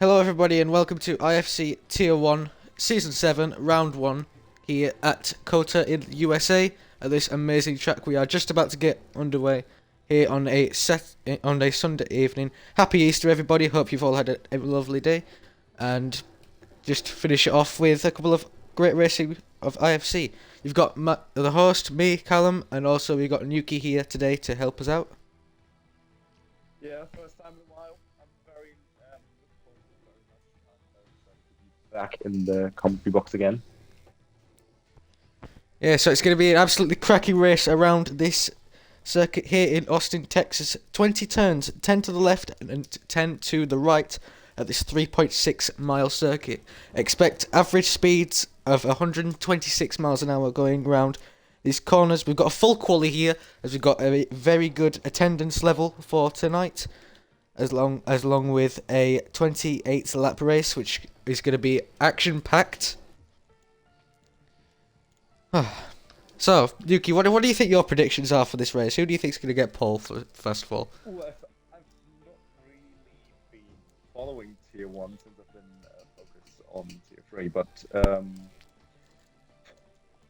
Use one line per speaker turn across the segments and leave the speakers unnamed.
Hello everybody and welcome to IFC Tier 1 Season 7 Round 1 here at Kota in USA at this amazing track. We are just about to get underway here on a Sunday evening. Happy Easter everybody, hope you've all had a lovely day, and just finish it off with a couple of great racing of IFC. You've got the host, me, Callum, and also we've got Nuki here today to help us out.
Yeah, first time in a while. I'm very looking forward to it very much. I'm very excited to be back in the commentary box again.
Yeah, so it's going to be an absolutely cracking race around this circuit here in Austin, Texas. 20 turns, 10 to the left and 10 to the right at this 3.6 mile circuit. Expect average speeds of 126 miles an hour going around these corners. We've got a full quali here, as we've got a very good attendance level for tonight, as long with a 28 lap race, which is going to be action packed. So, Yuki, what do you think your predictions are for this race? Who do you think is going to get pole first of all?
Well, I've not really been following Tier 1 since I've been focused on Tier 3, but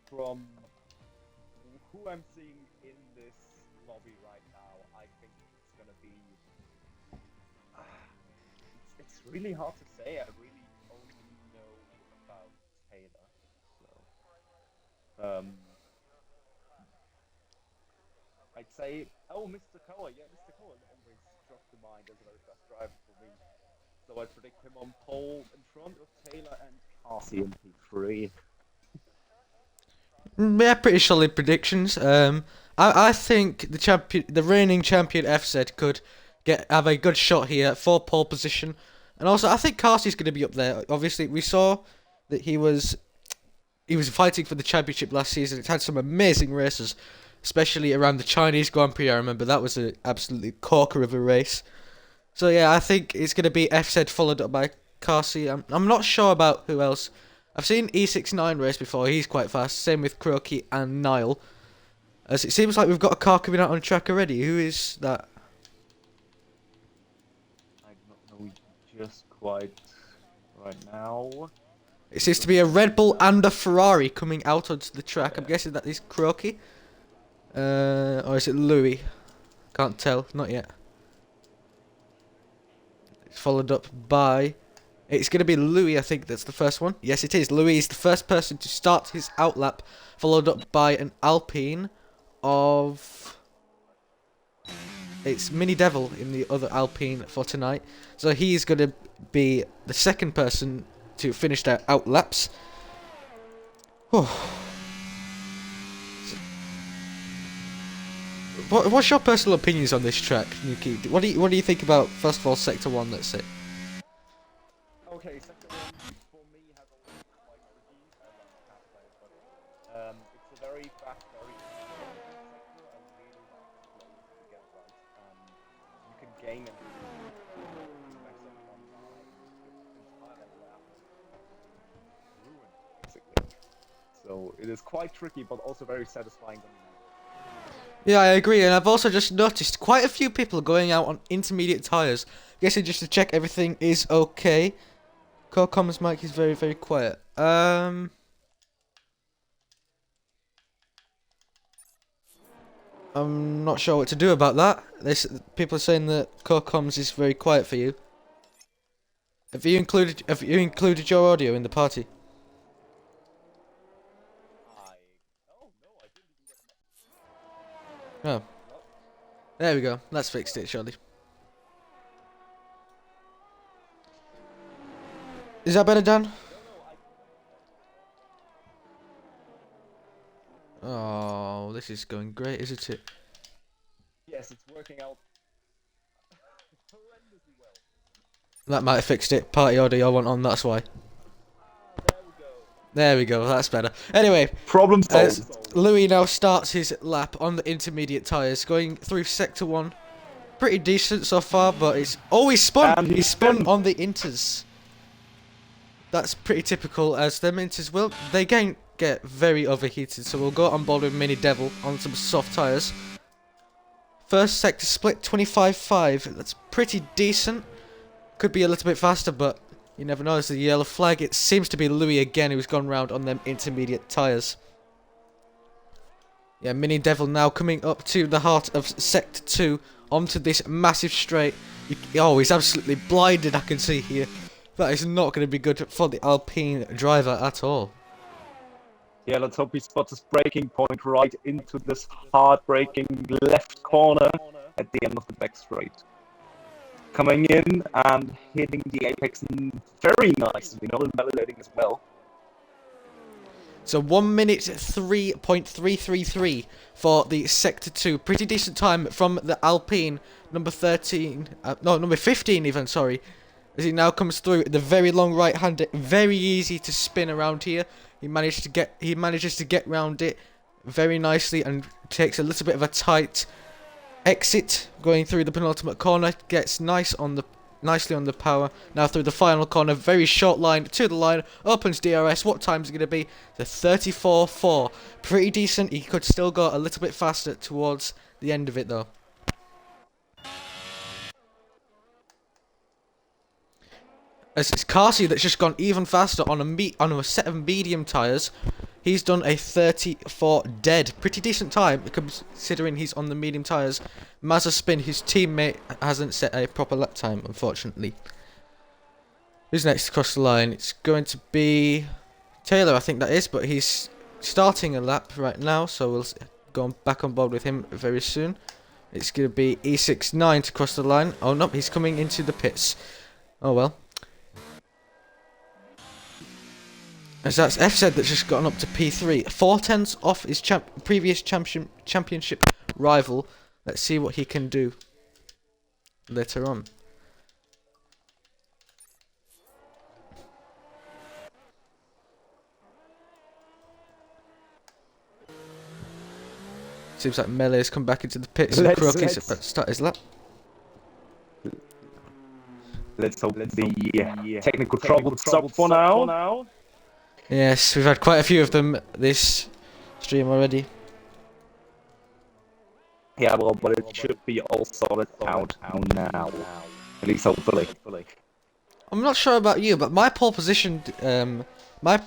from who I'm seeing in this lobby right now, I think it's going to be... it's really hard to say. I really only know about Taylor. So, I'd say, oh, Mr. Koa. Yeah, Mr. Koa always struck to mind as a very fast driver for me. So I predict him on pole in front of Taylor and Carsey in P3.
Yeah, pretty solid predictions. I think the reigning champion FZ could have a good shot here for pole position, and also I think Carsey's going to be up there. Obviously, we saw that he was fighting for the championship last season. It's had some amazing races, especially around the Chinese Grand Prix. I remember that was an absolutely corker of a race. So yeah, I think it's going to be FZ followed up by Carsey. I'm not sure about who else. I've seen E69 race before. He's quite fast. Same with Croaky and Nile. As it seems like we've got a car coming out on track already. Who is that?
I don't know just quite right now.
It seems to be a Red Bull and a Ferrari coming out onto the track. I'm guessing that is Croaky. Or is it Louis? Can't tell. Not yet. It's followed up by... It's going to be Louis, I think that's the first one. Yes, it is. Louis is the first person to start his outlap, followed up by an Alpine of... It's Mini Devil in the other Alpine for tonight. So he's going to be the second person to finish their outlaps. What's your personal opinions on this track, Nuki? What do you think about, first of all, Sector 1, let's say?
Okay, Sector 1 for me has always been quite tricky. I can't play it, but it's a very fast, very sector. I really like the flow to get right. You can gain and max up one line, your entire lap ruined, basically. So it is quite tricky, but also very satisfying when you know it.
Yeah, I agree, and I've also just noticed quite a few people going out on intermediate tyres. Guessing just to check everything is okay. Corcom's mic is very, very quiet. I'm not sure what to do about that. People are saying that Corcom's is very quiet for you. Have you included your audio in the party?
Oh no, I didn't even get that.
Oh. There we go. That's fixed it, surely. Is that better, Dan? Oh, this is going great, isn't it?
Yes, it's working out horrendously well.
That might have fixed it. Party audio went on, that's why.
There we go.
There we go, that's better. Anyway,
Problem solved.
Louis now starts his lap on the intermediate tyres, going through Sector 1. Pretty decent so far, but it's... Oh, he's spun!
And
He's spun on the inters. That's pretty typical, as them inters will... They get very overheated, so we'll go on board with Mini Devil on some soft tyres. First sector split 25-5. That's pretty decent. could be a little bit faster, but you never know. It's the yellow flag. It seems to be Louis again who's gone round on them intermediate tyres. Yeah, Mini Devil now coming up to the heart of Sector 2 onto this massive straight. Oh, he's absolutely blinded, I can see here. That is not going to be good for the Alpine driver at all.
Yeah, let's hope he spots his braking point right into this hard-braking left corner at the end of the back straight. Coming in and hitting the apex very nicely, not invalidating as well.
So 1 minute 3.333 for the Sector 2. Pretty decent time from the Alpine, number 13, number 15 even, sorry. As he now comes through the very long right hand, very easy to spin around here. He manages to get round it very nicely and takes a little bit of a tight exit going through the penultimate corner. Gets nicely on the power. Now through the final corner, very short line to the line, opens DRS. What time is it going to be? The 34.4. Pretty decent. He could still go a little bit faster towards the end of it though. As it's Carsey that's just gone even faster on a set of medium tyres. He's done a 34 dead. Pretty decent time considering he's on the medium tyres. Mazepin, his teammate, hasn't set a proper lap time, unfortunately. Who's next across the line? It's going to be Taylor, I think that is, but he's starting a lap right now, so we'll go back on board with him very soon. It's going to be E69 to cross the line. Oh no, he's coming into the pits. Oh well. As that's FZ that's just gotten up to P3. 4/10 off his previous championship rival. Let's see what he can do later on. Seems like Melee has come back into the pits and Croaky's about to start his lap.
Let's hope the technical trouble stop for now.
Yes, we've had quite a few of them this stream already.
Yeah, well, but it should be all sorted out now. At least hopefully.
I'm not sure about you, but my pole position, my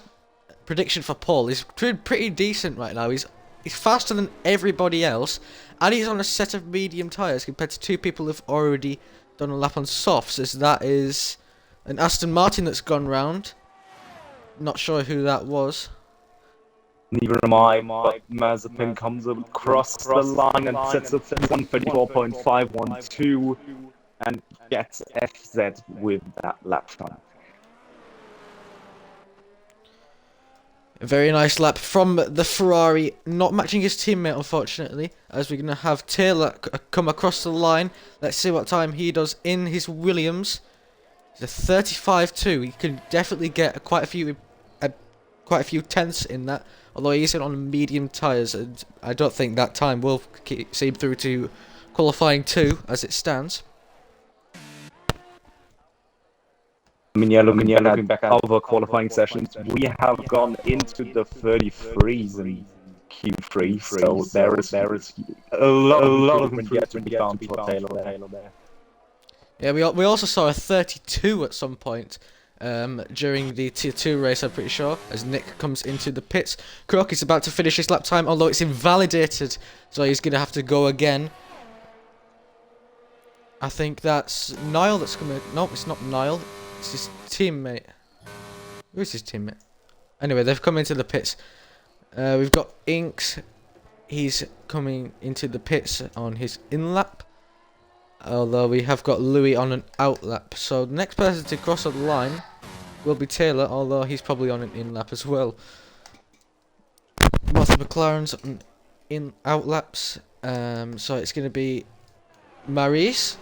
prediction for Paul is pretty decent right now. He's faster than everybody else, and he's on a set of medium tyres compared to two people who've already done a lap on softs, as that is an Aston Martin that's gone round. Not sure who that was.
Neither am I, but Mazepin comes across the line and sets up 134.512 and gets FZ with that lap time.
A very nice lap from the Ferrari, not matching his teammate unfortunately, as we're going to have Taylor come across the line. Let's see what time he does in his Williams. It's a 35.2. He can definitely get quite a few tenths in that, although he's on medium tyres, and I don't think that time will see him through to qualifying 2 as it stands.
I mean, yeah, looking back at other qualifying sessions, we have gone into the 33s in Q3, so there is a lot of improvement to be found for Taylor there.
Yeah, we also saw a 32 at some point during the Tier 2 race, I'm pretty sure, as Nick comes into the pits. Croaky's about to finish his lap time, although it's invalidated, so he's going to have to go again. I think that's Niall that's coming. No, it's not Niall. It's his teammate. Who's his teammate? Anyway, they've come into the pits. We've got Inks. He's coming into the pits on his in-lap. Although we have got Louis on an out-lap. So the next person to cross the line will be Taylor, although he's probably on an in-lap as well. Both the McLarens on out-laps. So it's going to be Maurice,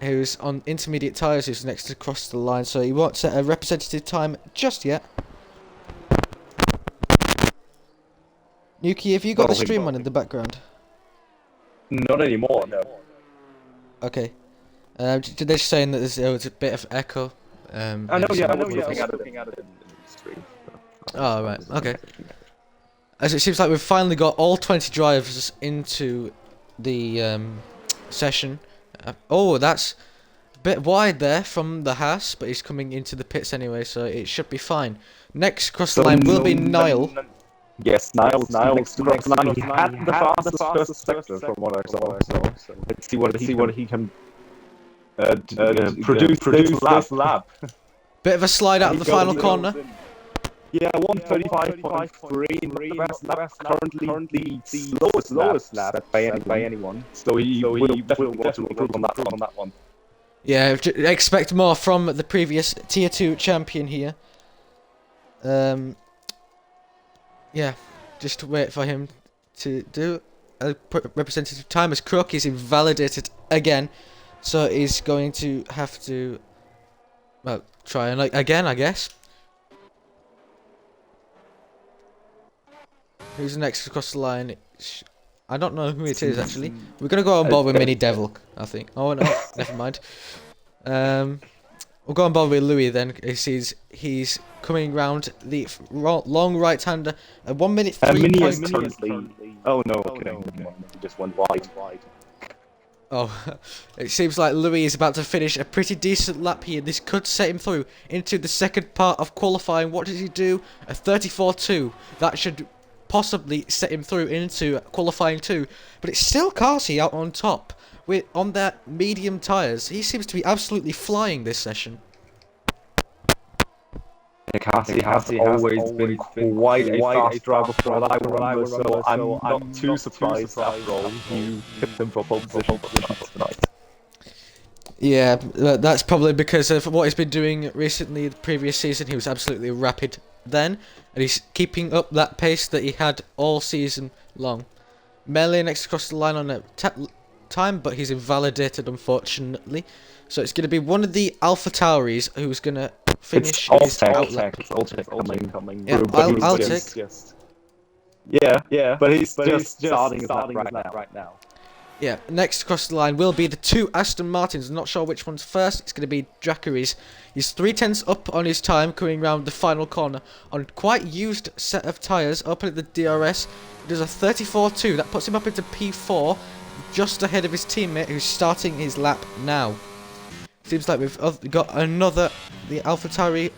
who's on intermediate tyres, who's next to cross the line. So he won't set a representative time just yet. Nuki, have you got the stream on in the background?
Not anymore, no.
Okay. They're just saying that there's a bit of echo.
I know, yeah, I'm looking at it in the stream.
Oh, right, okay. As it seems like we've finally got all 20 drivers into the session. Oh, that's bit wide there from the Haas, but he's coming into the pits anyway, so it should be fine. Next cross the line will be Niall.
Yes, Niall next cross the line. He had the fastest first sector from what I saw. So let's see what he can produce this lap.
Bit of a slide out of the final corner.
Yeah, 135.3 in the best lap. Currently the slowest lap by anyone. So he will definitely want to improve on that one.
Yeah, expect more from the previous Tier 2 champion here. Yeah, just wait for him to do a representative time as Crook is invalidated again. So he's going to have to, well, try and again, I guess. Who's next across the line? I don't know who it is actually. We're gonna go on board with Mini Devil, I think. Oh no, never mind. We'll go on board with Louis then. He's coming round the long right-hander at 1 minute 3.
Mini is currently. Oh no, okay, he just went wide.
Oh, it seems like Louis is about to finish a pretty decent lap here. This could set him through into the second part of qualifying. What does he do? A 34.2. That should possibly set him through into qualifying 2. But it's still Carty out on top on their medium tyres. He seems to be absolutely flying this session.
Carty has always been quite a fast driver for what I remember, so I'm not too surprised after all you picked him for pole position tonight.
Yeah, that's probably because of what he's been doing recently. The previous season, he was absolutely rapid then, and he's keeping up that pace that he had all season long. Melee next across the line on a time, but he's invalidated, unfortunately. So it's going to be one of the Alpha Tauris who's going to finish his outlet.
It's Alltech coming.
Yeah, I'll take.
Yeah, but he's just starting his lap right now.
Yeah, next across the line will be the 2 Aston Martins. I'm not sure which one's first. It's going to be Jackery's. He's 3/10 up on his time coming round the final corner on quite used set of tyres. Open at the DRS. It does a 34.2. That puts him up into P4, just ahead of his teammate who's starting his lap now. Seems like we've got the AlphaTauri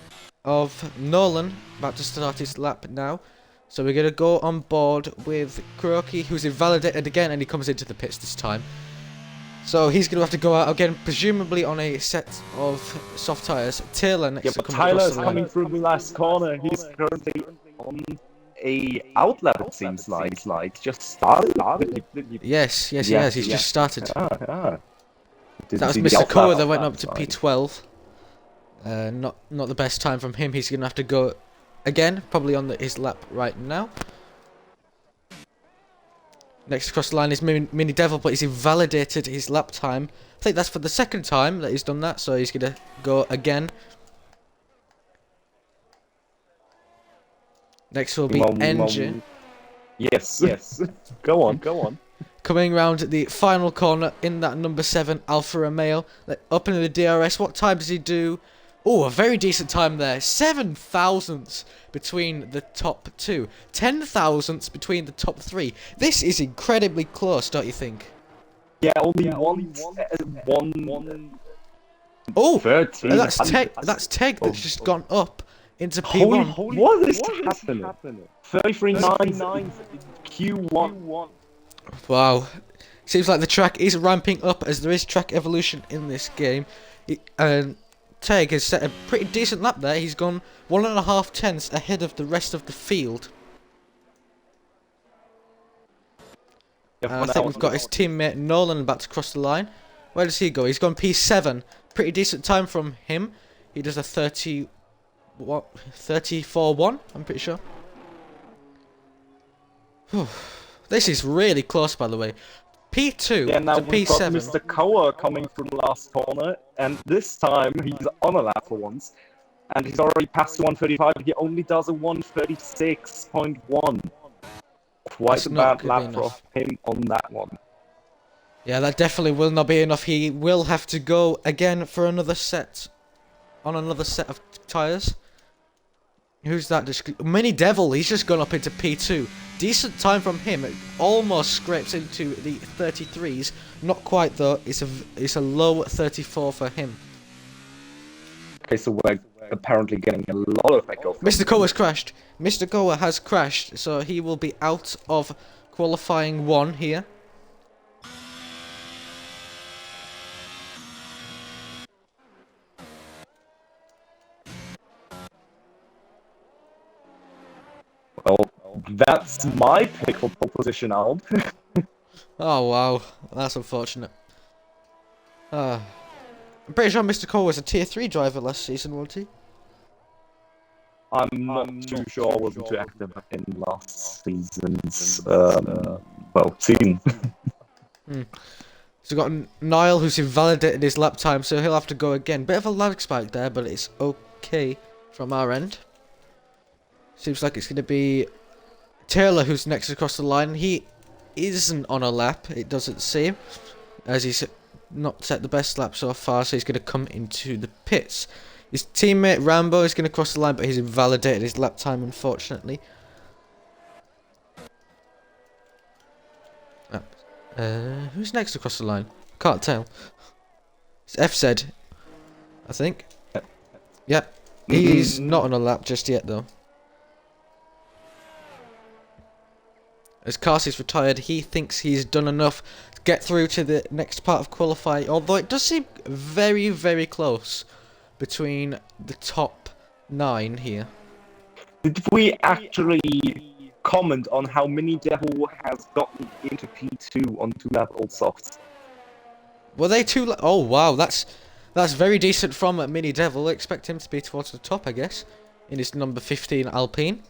of Nolan about to start his lap now. So we're going to go on board with Kuroki, who's invalidated again, and he comes into the pits this time. So he's going to have to go out again, presumably on a set of soft tyres. Taylor next to come
Tyler's coming through the last corner. He's currently on a outlap, it seems like. Just started.
Yes, he has. He's just started.
That
was Mr. Koa that went up to P12. Not the best time from him. He's going to have to go again, probably on his lap right now. Next across the line is Mini Devil, but he's invalidated his lap time. I think that's for the second time that he's done that, so he's going to go again. Next will be Engine.
Yes. Go on.
Coming round the final corner in that number 7 Alfa Romeo. Up into the DRS. What time does he do? Oh, a very decent time there. 7 thousandths between the top 2. 10 thousandths between the top 3. This is incredibly close, don't you think?
Yeah, only one.
Oh,
13.
that's Teg that's just gone up into P1.
What is happening? 33.9 Q1.
Wow. Seems like the track is ramping up as there is track evolution in this game. And Teg has set a pretty decent lap there. He's gone 1.5 tenths ahead of the rest of the field. I think we've got his teammate Nolan about to cross the line. Where does he go? He's gone P7. Pretty decent time from him. He does a 34.1, I'm pretty sure. This is really close, by the way. P2 to P7.
Mr. Koa coming from the last corner, and this time he's on a lap for once, and he's already passed 135. He only does a 136.1. Quite a bad lap for him on that one.
Yeah, that definitely will not be enough. He will have to go again for another set, on another set of tyres. Who's that? Mini Devil, he's just gone up into P2. decent time from him. It almost scrapes into the 33s. Not quite though. It's a low 34 for him.
Okay, so we're apparently getting a lot of echo from
Mr. Kowa's crashed. Mr. Kowa has crashed, so he will be out of qualifying 1 here.
Well, that's my pick for pole position, Alb.
Oh wow, that's unfortunate. I'm pretty sure Mr. Kowa was a tier 3 driver last season, wasn't he?
I'm not too sure I wasn't too active in last season's, well, season.
So we've got Niall, who's invalidated his lap time, so he'll have to go again. Bit of a lag spike there, but it's okay from our end. Seems like it's going to be Taylor who's next across the line. He isn't on a lap, it doesn't seem, as he's not set the best lap so far, so he's going to come into the pits. His teammate Rambo is going to cross the line, but he's invalidated his lap time, unfortunately. Who's next across the line? Can't tell. It's FZ, I think. Yep. He's not on a lap just yet, though. As Carsey's retired, he thinks he's done enough to get through to the next part of qualifying, although it does seem very, very close between the top 9 here.
Did we actually comment on how Mini Devil has gotten into P2 on 2 lap old softs?
Were they too? Oh wow, that's very decent from Mini Devil. I expect him to be towards the top, I guess, in his number 15 Alpine.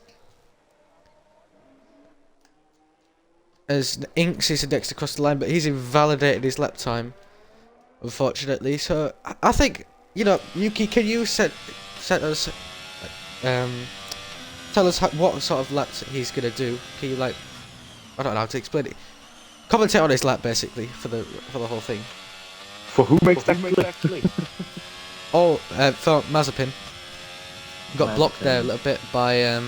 As Inks is next across the line, but he's invalidated his lap time, unfortunately. So I think, you know, Yuki, can you set us, tell us what sort of laps he's gonna do? Can you, like, I don't know how to explain it. Commentate on his lap basically for the whole thing.
For whom exactly?
Oh, for Mazepin. Got blocked there a little bit by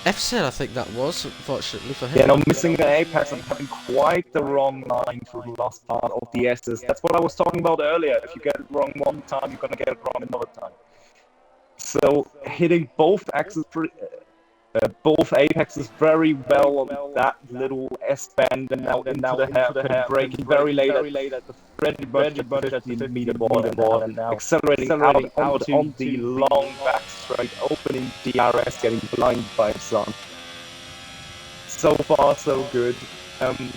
FC, I think that was, unfortunately for him.
Yeah, no, missing the apex and having quite the wrong line for the last part of the S's. That's what I was talking about earlier. If you get it wrong one time, you're gonna get it wrong another time. So hitting both axes, both apexes very well on that little S band, and now into the hairpin, braking very late at the friendly budget 15 meter board, and now accelerating out on the long back straight, opening DRS, getting blinded by its son. So far, so good.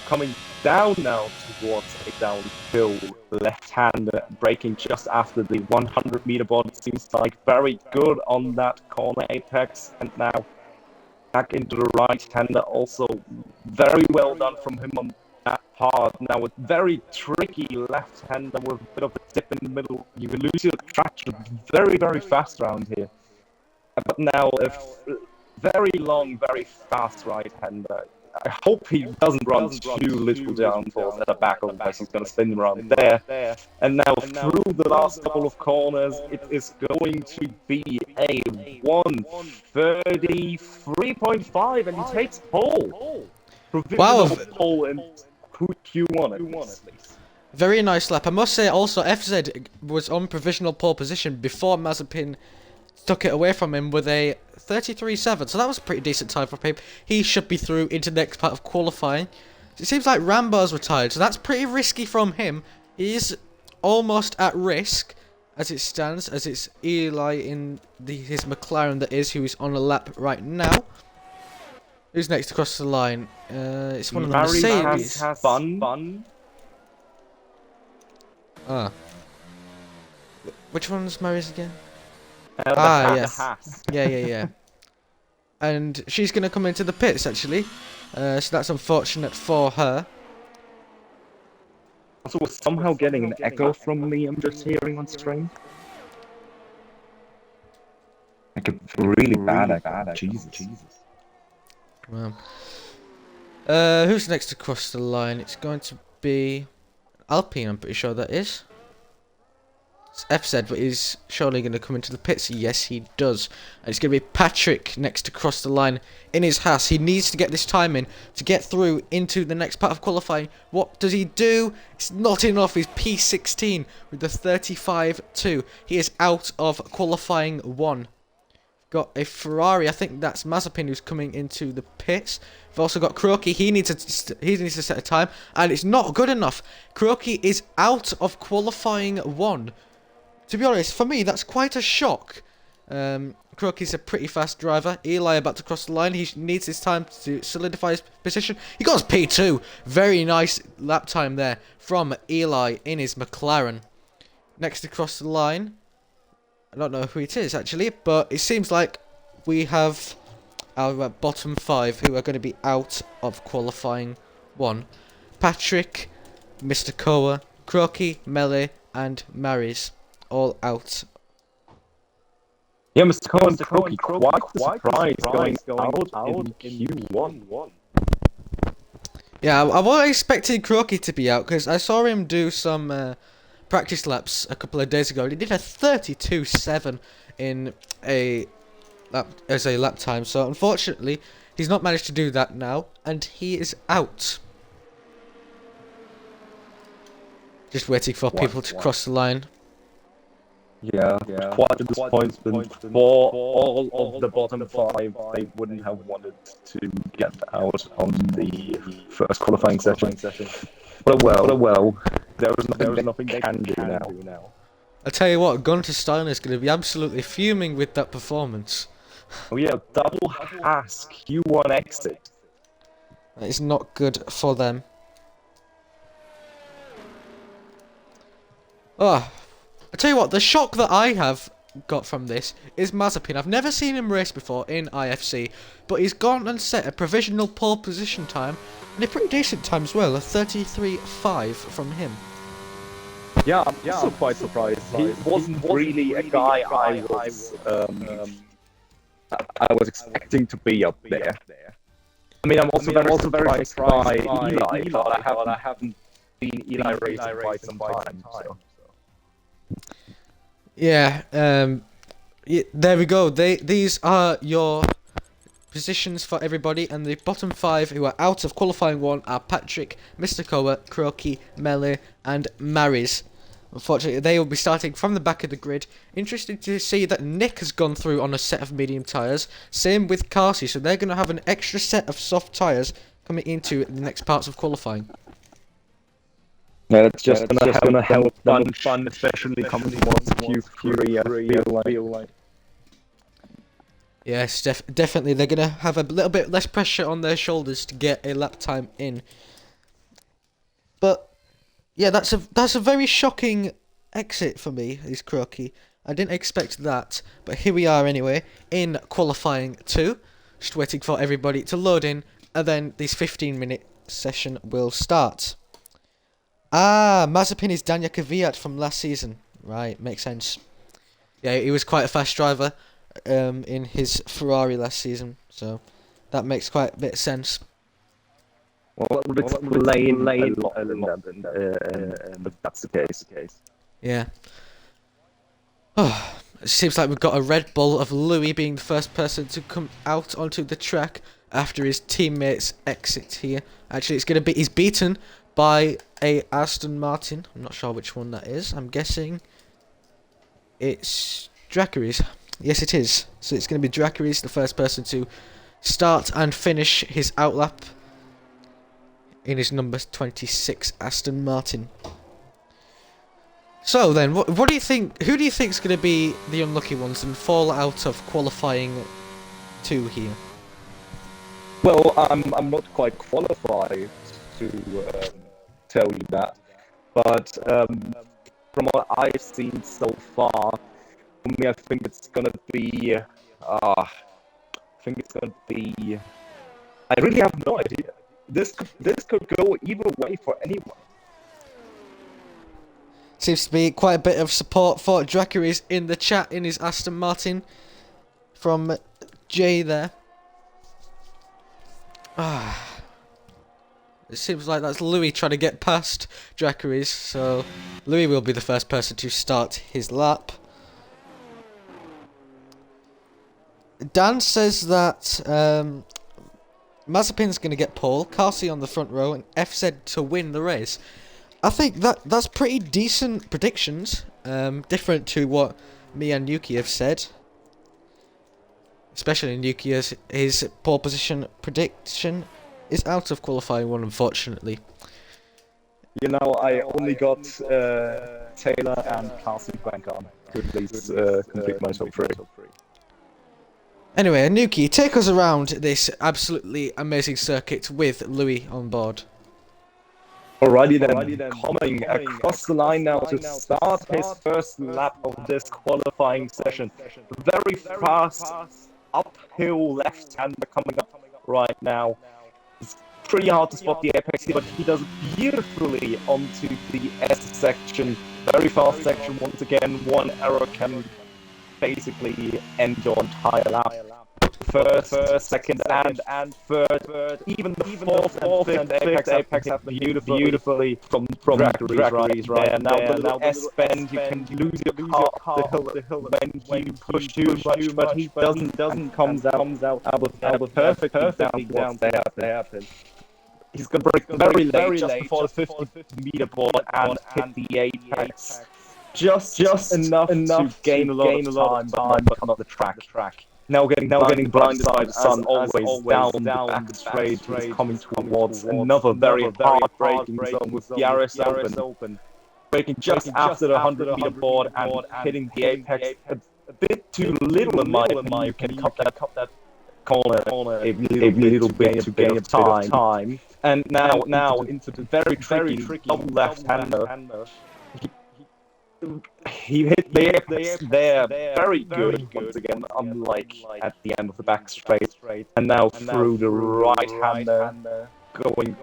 Coming down now towards a downhill left-hander, braking just after the 100 meter board. It seems like very good on that corner apex, and now back into the right-hander, also very well done from him on that part. Now a very tricky left-hander with a bit of a dip in the middle. You will lose your traction very, very fast around here. But now a very long, very fast right-hander. I hope he doesn't run too little downforce at the back of us. He's going to spin around there. And now through the last couple of corners, it is going to be a 1:33.5, and he takes pole.
Wow.
Pole in Q1 at least.
Very nice lap. I must say also FZ was on provisional pole position before Mazepin took it away from him with a 33.7, so that was a pretty decent time for him. He should be through into the next part of qualifying. It seems like Rambo's retired, so that's pretty risky from him. He is almost at risk as it stands, as it's Eli in his McLaren that is, who is on a lap right now. Who's next across the line? It's one of the Mercedes.
Has fun.
Ah. Which one's Mary's again? Yes. Yeah. And she's going to come into the pits, actually. So that's unfortunate for her.
Also, we're somehow getting an echo from me, I'm just hearing on stream. Like a really bad echo. Jesus.
Well, who's next across the line? It's going to be Alpine, I'm pretty sure that is. FZ, but he's surely going to come into the pits. Yes, he does. And it's going to be Patrick next to cross the line in his Haas. He needs to get this time in to get through into the next part of qualifying. What does he do? It's not enough. He's P16 with the 35.2. He is out of qualifying 1. Got a Ferrari. I think that's Mazepin who's coming into the pits. We've also got Kroki. He needs to set a time, and it's not good enough. Kroki is out of qualifying 1. To be honest, for me, that's quite a shock. Kroki's a pretty fast driver. Eli about to cross the line. He needs his time to solidify his position. He got his P2. Very nice lap time there from Eli in his McLaren. Next to cross the line, I don't know who it is actually, but it seems like we have our bottom 5 who are going to be out of qualifying 1. Patrick, Mr. Koa, Kroki, Mele, and Maris all out.
Yeah, Mr. Cohen, Kroki, quite the surprise going out in Q1.
Yeah, I was expecting Kroki to be out because I saw him do some practice laps a couple of days ago. He did a 32.7 in a lap time. So unfortunately, he's not managed to do that now, and he is out. Just waiting for people to cross the line.
Yeah, quite a disappointment for all of the bottom 5. They wouldn't have wanted to get out on the first qualifying session. But well, there is nothing they can do now.
I tell you what, Gunter Steiner is going to be absolutely fuming with that performance.
Oh yeah, double Haas Q1 exit.
That is not good for them. Oh, I tell you what, the shock that I have got from this is Mazepin. I've never seen him race before in IFC, but he's gone and set a provisional pole position time, and a pretty decent time as well, a 33.5 from him.
Yeah, I'm also quite surprised. He wasn't really a guy I was expecting to be up there. I mean, I'm also very surprised by Eli, but I haven't seen Eli race in quite some time. So.
Yeah, there we go. These are your positions for everybody, and the bottom 5 who are out of qualifying 1 are Patrick, Mr. Koa, Kroki, Mele, and Maris. Unfortunately, they will be starting from the back of the grid. Interesting to see that Nick has gone through on a set of medium tyres. Same with Carsey, so they're going to have an extra set of soft tyres coming into the next parts of qualifying.
Yeah, it's just gonna help fun, especially coming towards Q3. I feel like.
Yes, definitely. They're gonna have a little bit less pressure on their shoulders to get a lap time in. But yeah, that's a very shocking exit for me. Is Kroki. I didn't expect that, but here we are anyway in qualifying 2. Just waiting for everybody to load in, and then this 15-minute session will start. Ah, Mazepin is Daniel Kvyat from last season. Right, makes sense. Yeah, he was quite a fast driver in his Ferrari last season, so that makes quite a bit of sense.
Well, that would explain a lot, if that's the case.
Yeah. Oh, it seems like we've got a Red Bull of Louis being the first person to come out onto the track after his teammates exit here. Actually, he's beaten by a Aston Martin. I'm not sure which one that is. I'm guessing it's Dracaris. Yes, it is. So it's going to be Dracaris, the first person to start and finish his outlap in his number 26 Aston Martin. So then, what do you think? Who do you think is going to be the unlucky ones and fall out of qualifying 2 here?
Well, I'm not quite qualified to tell you that, but from what I've seen so far, for me, I think it's gonna be. I really have no idea. This could go either way for anyone.
Seems to be quite a bit of support for Dracaris in the chat in his Aston Martin from Jay there. It seems like that's Louis trying to get past Dracarys, so Louis will be the first person to start his lap. Dan says that Mazepin's going to get pole, Carsey on the front row, and FZ to win the race. I think that's pretty decent predictions, different to what me and Yuki have said. Especially Yuki, as his pole position prediction is out of qualifying one, unfortunately.
You know, I only got Taylor and Carsey back on to at least complete my top 3.
Anyway, Anuki, take us around this absolutely amazing circuit with Louis on board.
Alrighty then, coming across the line now to start his first lap of this qualifying session. Very fast, uphill left-hander coming up right now. It's pretty hard to spot the apex here, but he does beautifully onto the S section. Very fast section once again. One error can basically end your entire lap. First, second, and third, even the fourth and fifth apex have been beautifully from Dracarys right there. Now the little S bend, you can lose your car the hill when you push too much, but he doesn't comes out of perfectly down there. He's gonna break very late, just before the 50-meter board and hit the apex. Just enough to gain a lot of time, but come up the track. Now getting blinded by the sun, always down the back straight, he's coming towards another very hard braking zone with the RS open. Braking just after the 100-meter board and hitting the apex a bit too little in my opinion. You can cut that corner a little bit to gain time. And now into the very tricky double left-hander. He hit the apex there, very good once again, unlike at the end of the back straight. And now through the right-hander, going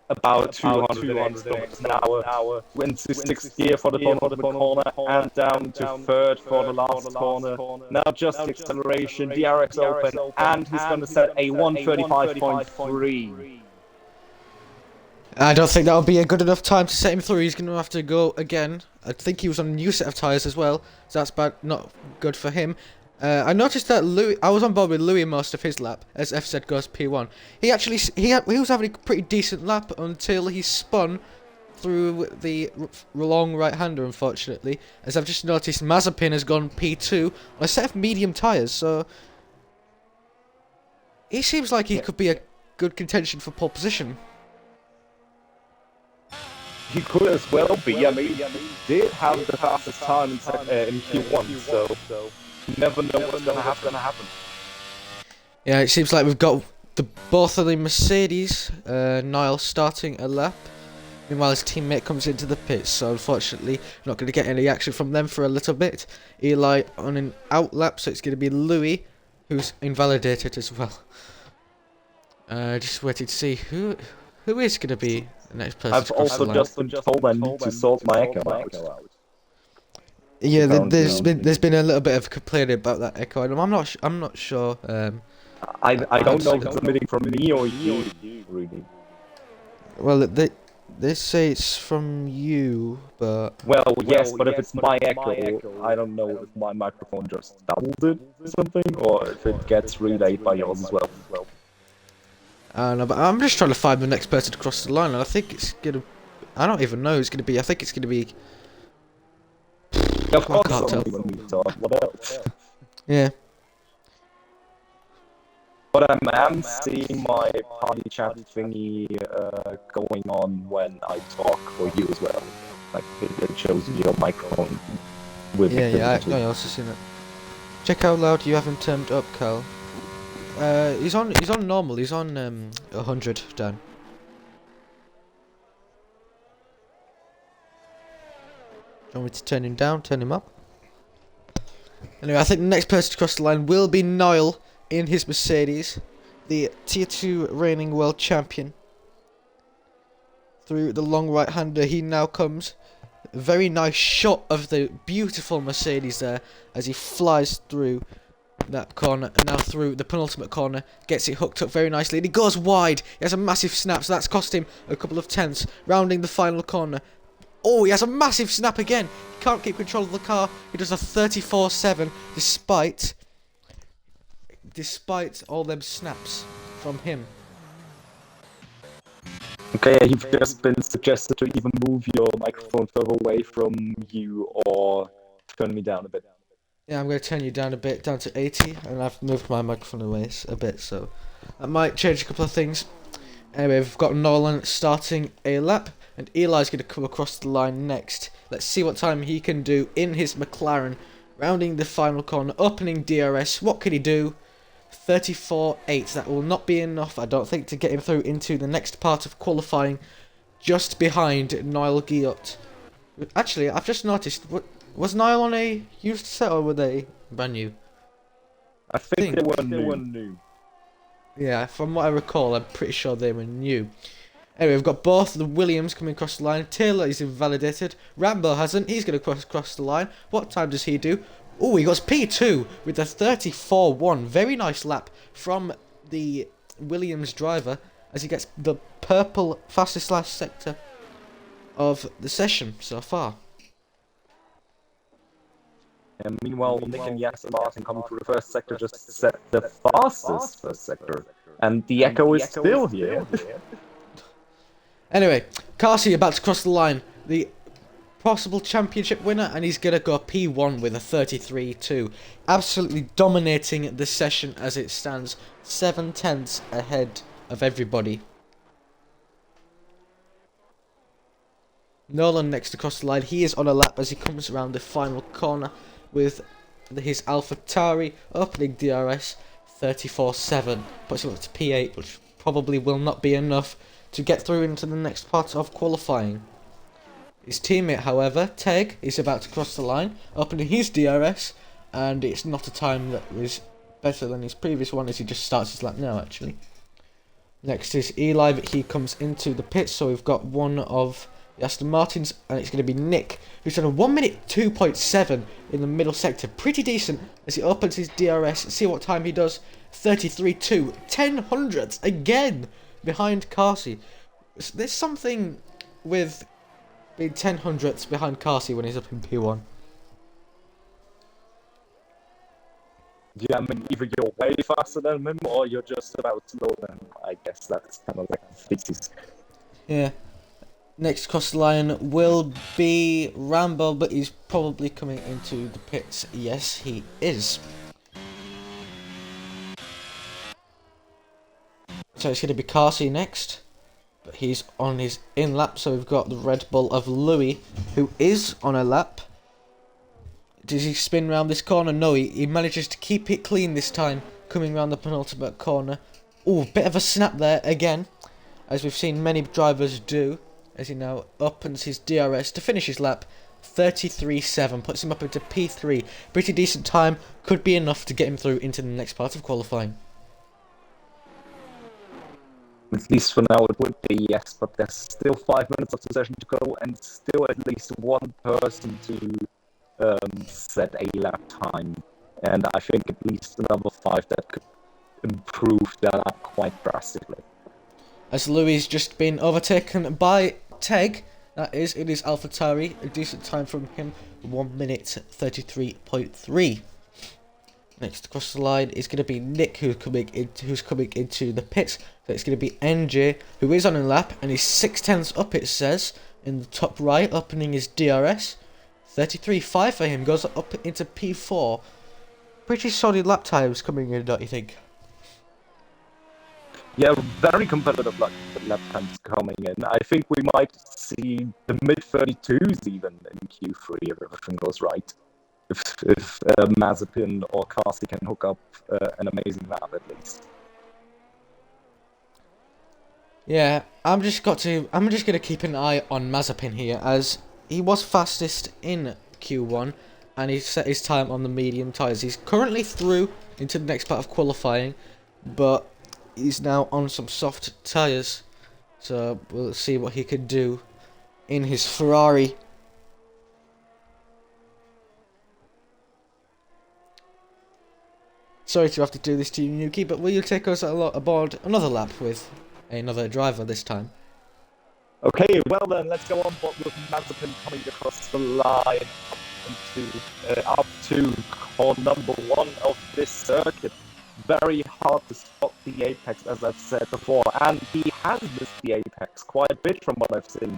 about 200 kilometers an hour, went to 6th gear for the corner, and down to 3rd for the last corner. Now just acceleration, DRX open, and he's going to set a 1:35.3.
I don't think that'll be a good enough time to set him through. He's going to have to go again. I think he was on a new set of tyres as well, so that's not good for him. I noticed that I was on board with Louis most of his lap, as FZ goes P1. He was having a pretty decent lap until he spun through the long right-hander, unfortunately. As I've just noticed, Mazepin has gone P2 on a set of medium tyres, so he seems like he could be a good contention for pole position.
He could as well be. I mean, he did have the fastest time in Q1, so you never know what's going to happen.
Yeah, it seems like we've got both of the Mercedes, Niall starting a lap. Meanwhile, his teammate comes into the pits, so unfortunately, not going to get any action from them for a little bit. Eli on an out lap, so it's going to be Louis, who's invalidated as well. Just waiting to see who is going to be the next person.
I've also just been told I need to sort my echo out.
Yeah, there's been a little bit of complaining about that echo, and I'm not sure.
I don't know if it's emitting from me or you, really.
Well, they say it's from you, but
yes, but if it's my echo, I don't know if my microphone just doubled it or something, or if it gets relayed by yours as well.
I don't know, but I'm just trying to find the next person to cross the line, and I think it's gonna. I don't even know who it's gonna be. I think it's gonna be.
Of course,
I can't tell.
What else?
Yeah.
But I am seeing my party chat thingy going on when I talk for you as well. Like it shows your microphone with.
Yeah, I also seen that. Check how loud you have him turned up, Cal. He's on normal. He's on 100 Dan. Do you want me to turn him down? Turn him up? Anyway, I think the next person to cross the line will be Niall in his Mercedes, the Tier 2 reigning world champion. Through the long right-hander, he now comes. A very nice shot of the beautiful Mercedes there as he flies through. that corner, and now through the penultimate corner, gets it hooked up very nicely, and he goes wide. He has a massive snap, so that's cost him a couple of tenths. Rounding the final corner. Oh, he has a massive snap again. He can't keep control of the car. He does a 34.7 despite all them snaps from him.
Okay, you've just been suggested to even move your microphone further away from you or turn me down a bit.
Yeah, I'm going to turn you down a bit, down to 80, and I've moved my microphone away a bit, so that might change a couple of things. Anyway, we've got Nolan starting a lap, and Eli's going to come across the line next. Let's see what time he can do in his McLaren, rounding the final corner, opening DRS. What can he do? 34.8. That will not be enough, I don't think, to get him through into the next part of qualifying, just behind Niall Guillot. Actually, I've just noticed, was Niall on a used set or were they brand new?
I think they were new.
Yeah, from what I recall, I'm pretty sure they were new. Anyway, we've got both the Williams coming across the line. Taylor is invalidated. Rambo hasn't. He's going to cross the line. What time does he do? Oh, he goes P2 with a 34.1. Very nice lap from the Williams driver as he gets the purple fastest last sector of the session so far.
And meanwhile, Nick and Aston Martin coming through the first sector just set the fastest first sector. And the echo is still here.
Anyway, Carsey about to cross the line. The possible championship winner, and he's going to go P1 with a 33.2. Absolutely dominating the session as it stands. 7 tenths ahead of everybody. Nolan next across the line. He is on a lap as he comes around the final corner with his AlphaTauri opening DRS 34.7. Puts him up to P8, which probably will not be enough to get through into the next part of qualifying. His teammate, however, Teg, is about to cross the line, opening his DRS, and it's not a time that was better than his previous one as he just starts his lap now, actually. Next is Eli, but he comes into the pits, so we've got one of the Aston Martins, and it's going to be Nick, who's done a 1 minute 2.7 in the middle sector. Pretty decent as he opens his DRS. See what time he does. 33.2. 10 hundredths again behind Carsey. There's something with being 10 hundredths behind Carsey when he's up in P1.
Yeah, I mean, either you're way faster than him or you're just about slower than him. I guess that's kind of like the thesis.
Yeah. Next cross the line will be Rambo, but he's probably coming into the pits. Yes, he is. So it's going to be Carsey next, but he's on his in lap, so we've got the Red Bull of Louis, who is on a lap. Does he spin round this corner? No, he manages to keep it clean this time, coming round the penultimate corner. Ooh, bit of a snap there again, as we've seen many drivers do, as he now opens his DRS to finish his lap. 33.7 puts him up into P3. Pretty decent time, could be enough to get him through into the next part of qualifying.
At least for now it would be, yes, but there's still 5 minutes of the session to go and still at least one person to set a lap time. And I think at least another 5 that could improve that up quite drastically. As
Louis just been overtaken by Teg, that is, it is AlphaTauri, a decent time from him, 1 minute 33.3. Next across the line is going to be Nick, who's coming into the pits. So it's going to be NJ, who is on a lap, and he's 6 tenths up, it says, in the top right, opening his DRS. 33.5 for him, goes up into P4. Pretty solid lap times coming in, don't you think?
Yeah, very competitive lap times coming in. I think we might see the mid-32s even in Q3 if everything goes right. If Mazepin or Carsey can hook up an amazing lap at least.
Yeah, I'm just gonna keep an eye on Mazepin here, as he was fastest in Q1 and he set his time on the medium tyres. He's currently through into the next part of qualifying, but he's now on some soft tyres, so we'll see what he can do in his Ferrari. sorry to have to do this to you, Nuki, but will you take us aboard another lap with another driver this time?
Okay, well then, let's go on board with Mazepin coming across the line up to corner number 1 of this circuit. Very hard to spot the apex, as I've said before, and he has missed the apex quite a bit from what I've seen.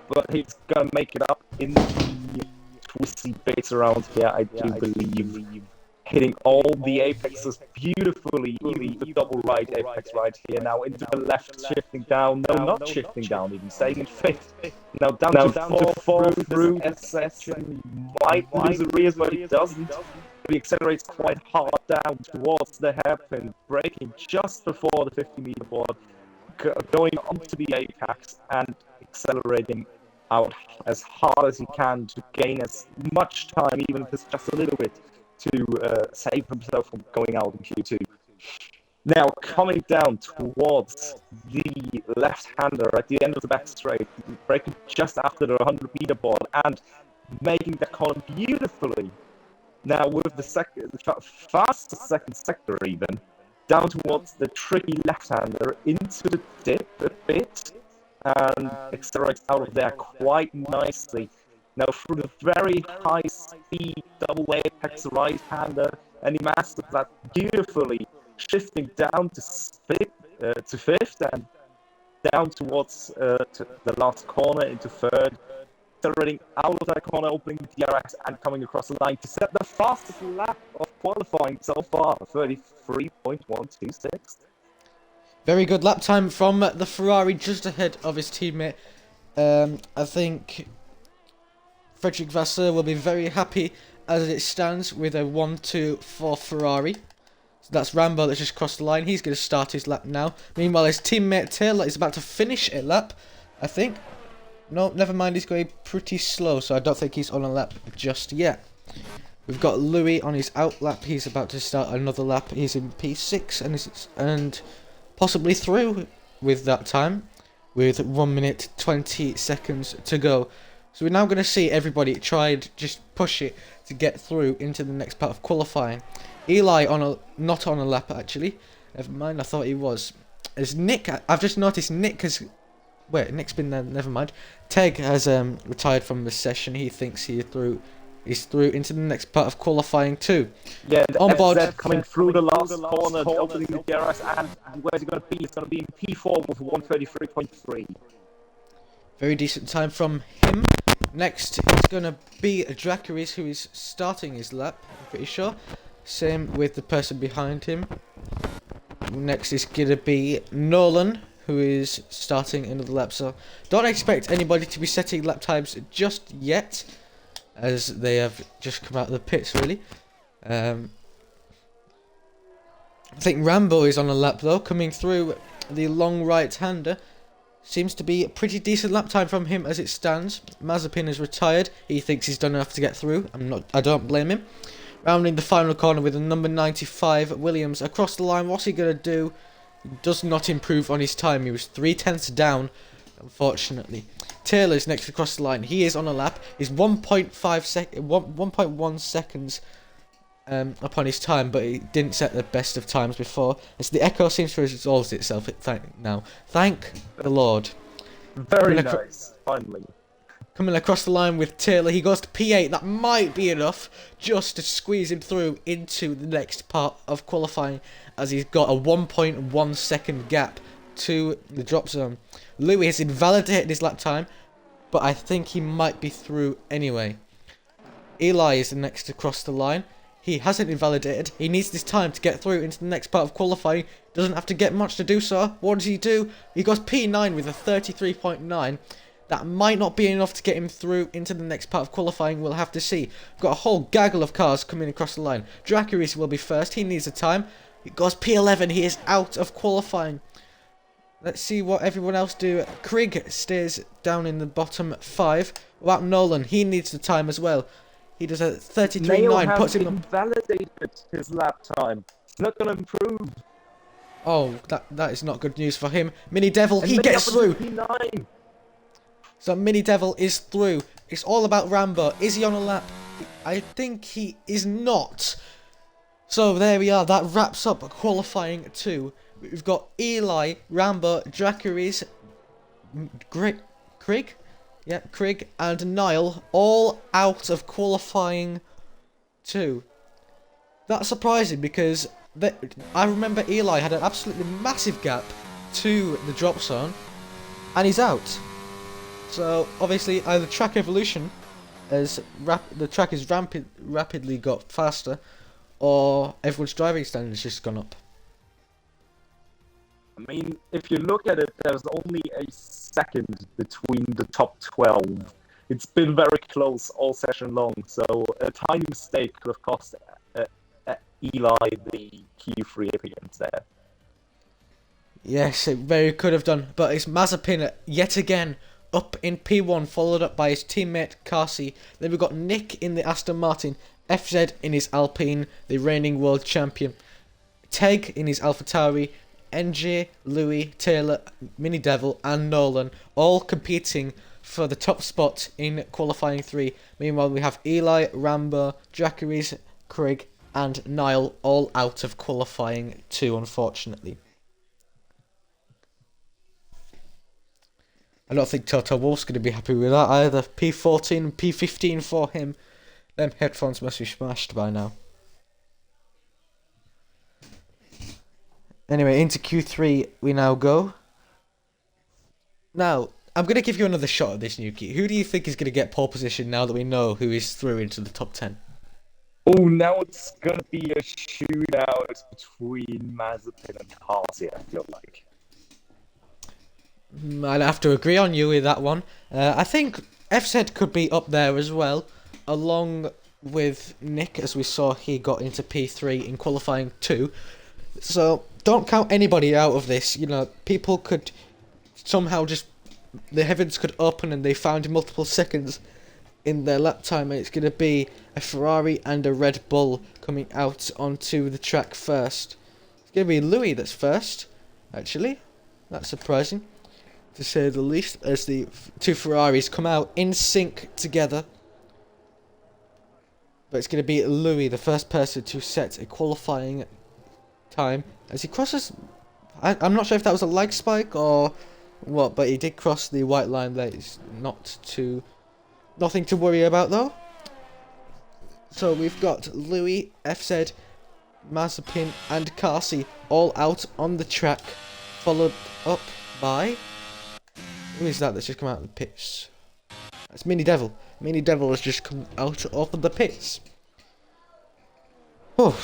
But he's gonna make it up in the twisty bits around here, I do believe. Hitting all the apexes beautifully, even the double right apex right here. Now into the left, shifting down. No, not shifting down, even staying in 5th. Now down to 4th through this section. Might lose the rears, but he doesn't. He accelerates quite hard down towards the hairpin, braking just before the 50-meter board, going onto the apex and accelerating out as hard as he can to gain as much time, even if it's just a little bit, to save himself from going out in Q2. Now, coming down towards the left-hander at the end of the back straight, braking just after the 100-meter board and making the corner beautifully. Now, with the fastest second sector even, down towards the tricky left-hander, into the dip a bit, and accelerates out of there quite nicely. Now, through the very high-speed double apex right-hander, and he mastered that beautifully, shifting down to 5th and down towards to the last corner into 3rd, accelerating out of that corner, opening the DRS and coming across the line to set the fastest lap of qualifying so far, 33.126.
Very good lap time from the Ferrari, just ahead of his teammate. I think Frederick Vasseur will be very happy as it stands with a 1-2 for Ferrari. So that's Rambo that's just crossed the line. He's going to start his lap now. Meanwhile, his teammate Taylor is about to finish a lap, I think. No, never mind, he's going pretty slow, so I don't think he's on a lap just yet. We've got Louis on his out lap. He's about to start another lap. He's in P6 and possibly through with that time, with 1 minute 20 seconds to go. So we're now going to see everybody try and just push it to get through into the next part of qualifying. Eli not on a lap actually. Never mind, I thought he was. As Nick, I've just noticed Nick has. Wait, Nick's been there. Never mind. Teg has retired from the session. He thinks he's through into the next part of qualifying too.
Yeah,
on board,
coming through the last corner, opening the DRS, and where's he going to be? He's going to be in P4 with 133.3.
Very decent time from him. Next is going to be Dracaris, who is starting his lap, I'm pretty sure. Same with the person behind him. Next is going to be Nolan, who is starting another lap. So don't expect anybody to be setting lap times just yet, as they have just come out of the pits, really. I think Rambo is on a lap, though, coming through the long right-hander. Seems to be a pretty decent lap time from him as it stands. Mazepin is retired. He thinks he's done enough to get through. I don't blame him. Rounding the final corner with the number 95, Williams, across the line. What's he going to do? He does not improve on his time. He was 3/10 down, unfortunately. Taylor's next across the line. He is on a lap. He's 1.1 seconds upon his time, but he didn't set the best of times before. As the echo seems to have resolved itself now. Thank the Lord.
Very nice, finally.
Coming across the line with Taylor, he goes to P8. That might be enough just to squeeze him through into the next part of qualifying, as he's got a 1.1 second gap to the drop zone. Louis has invalidated his lap time, but I think he might be through anyway. Eli is the next to cross the line. He hasn't invalidated. He needs this time to get through into the next part of qualifying. Doesn't have to get much to do so. What does he do? He goes P9 with a 33.9. That might not be enough to get him through into the next part of qualifying. We'll have to see. We've got a whole gaggle of cars coming across the line. Dracaris will be first. He needs a time. He goes P11. He is out of qualifying. Let's see what everyone else do. Krieg stays down in the bottom 5. What about Nolan? He needs the time as well. He does a 33.9. Puts him
invalidated his lap time. It's not going to improve.
Oh, that is not good news for him. Mini Devil, he gets through.
P9.
So Mini Devil is through. It's all about Rambo. Is he on a lap? I think he is not. So there we are. That wraps up qualifying 2. We've got Eli, Rambo, Dracarys, Krieg, Krieg, and Niall all out of qualifying 2. That's surprising because I remember Eli had an absolutely massive gap to the drop zone, and he's out. So obviously either track evolution, as the track has rapidly got faster, or everyone's driving standard has just gone up.
I mean, if you look at it, there's only a second between the top 12. It's been very close all session long, so a tiny mistake could have cost Eli the Q3 appearance there.
Yes, it very could have done, but it's Mazepin yet again up in P1, followed up by his teammate Carsey. Then we've got Nick in the Aston Martin, FZ in his Alpine, the reigning world champion, Teg in his AlphaTauri, NJ, Louis, Taylor, Mini Devil, and Nolan all competing for the top spot in qualifying 3. Meanwhile, we have Eli, Rambo, Dracarys, Krieg, and Niall all out of qualifying 2, unfortunately. I don't think Toto Wolff's going to be happy with that either. P14 and P15 for him. Them headphones must be smashed by now. Anyway, into Q3 we now go. Now, I'm going to give you another shot at this, Nuki. Who do you think is going to get pole position now that we know who is through into the top 10?
Oh, now it's going to be a shootout between Mazepin and Carsey, I feel like.
I'd have to agree on you with that one. I think FZ could be up there as well, along with Nick, as we saw he got into P3 in qualifying 2. So don't count anybody out of this. You know, people could somehow just, the heavens could open and they found multiple seconds in their lap time, and it's going to be a Ferrari and a Red Bull coming out onto the track first. It's going to be Louis that's first, actually. That's surprising, to say the least, as the two Ferraris come out in sync together. But it's going to be Louis, the first person to set a qualifying time, as he crosses, I'm not sure if that was a lag spike or what, but he did cross the white line there. It's nothing to worry about though. So we've got Louis, FZ, Mazepin and Carsey all out on the track, followed up by, who is that that's just come out of the pits? That's Mini Devil. Mini Devil has just come out of the pits. Oh,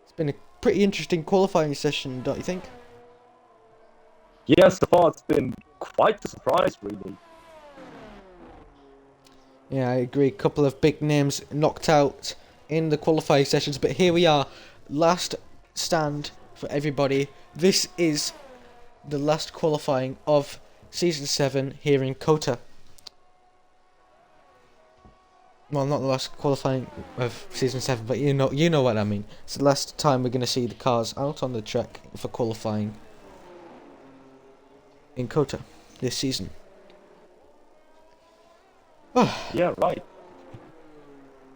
it's been a pretty interesting qualifying session, don't you think?
Yeah, so far it's been quite a surprise, really.
Yeah, I agree. A couple of big names knocked out in the qualifying sessions, but here we are, last stand for everybody. This is the last qualifying of Season 7 here in Kota. Well, not the last qualifying of Season 7, but you know what I mean. It's the last time we're going to see the cars out on the track for qualifying in Kota this season.
Yeah, right.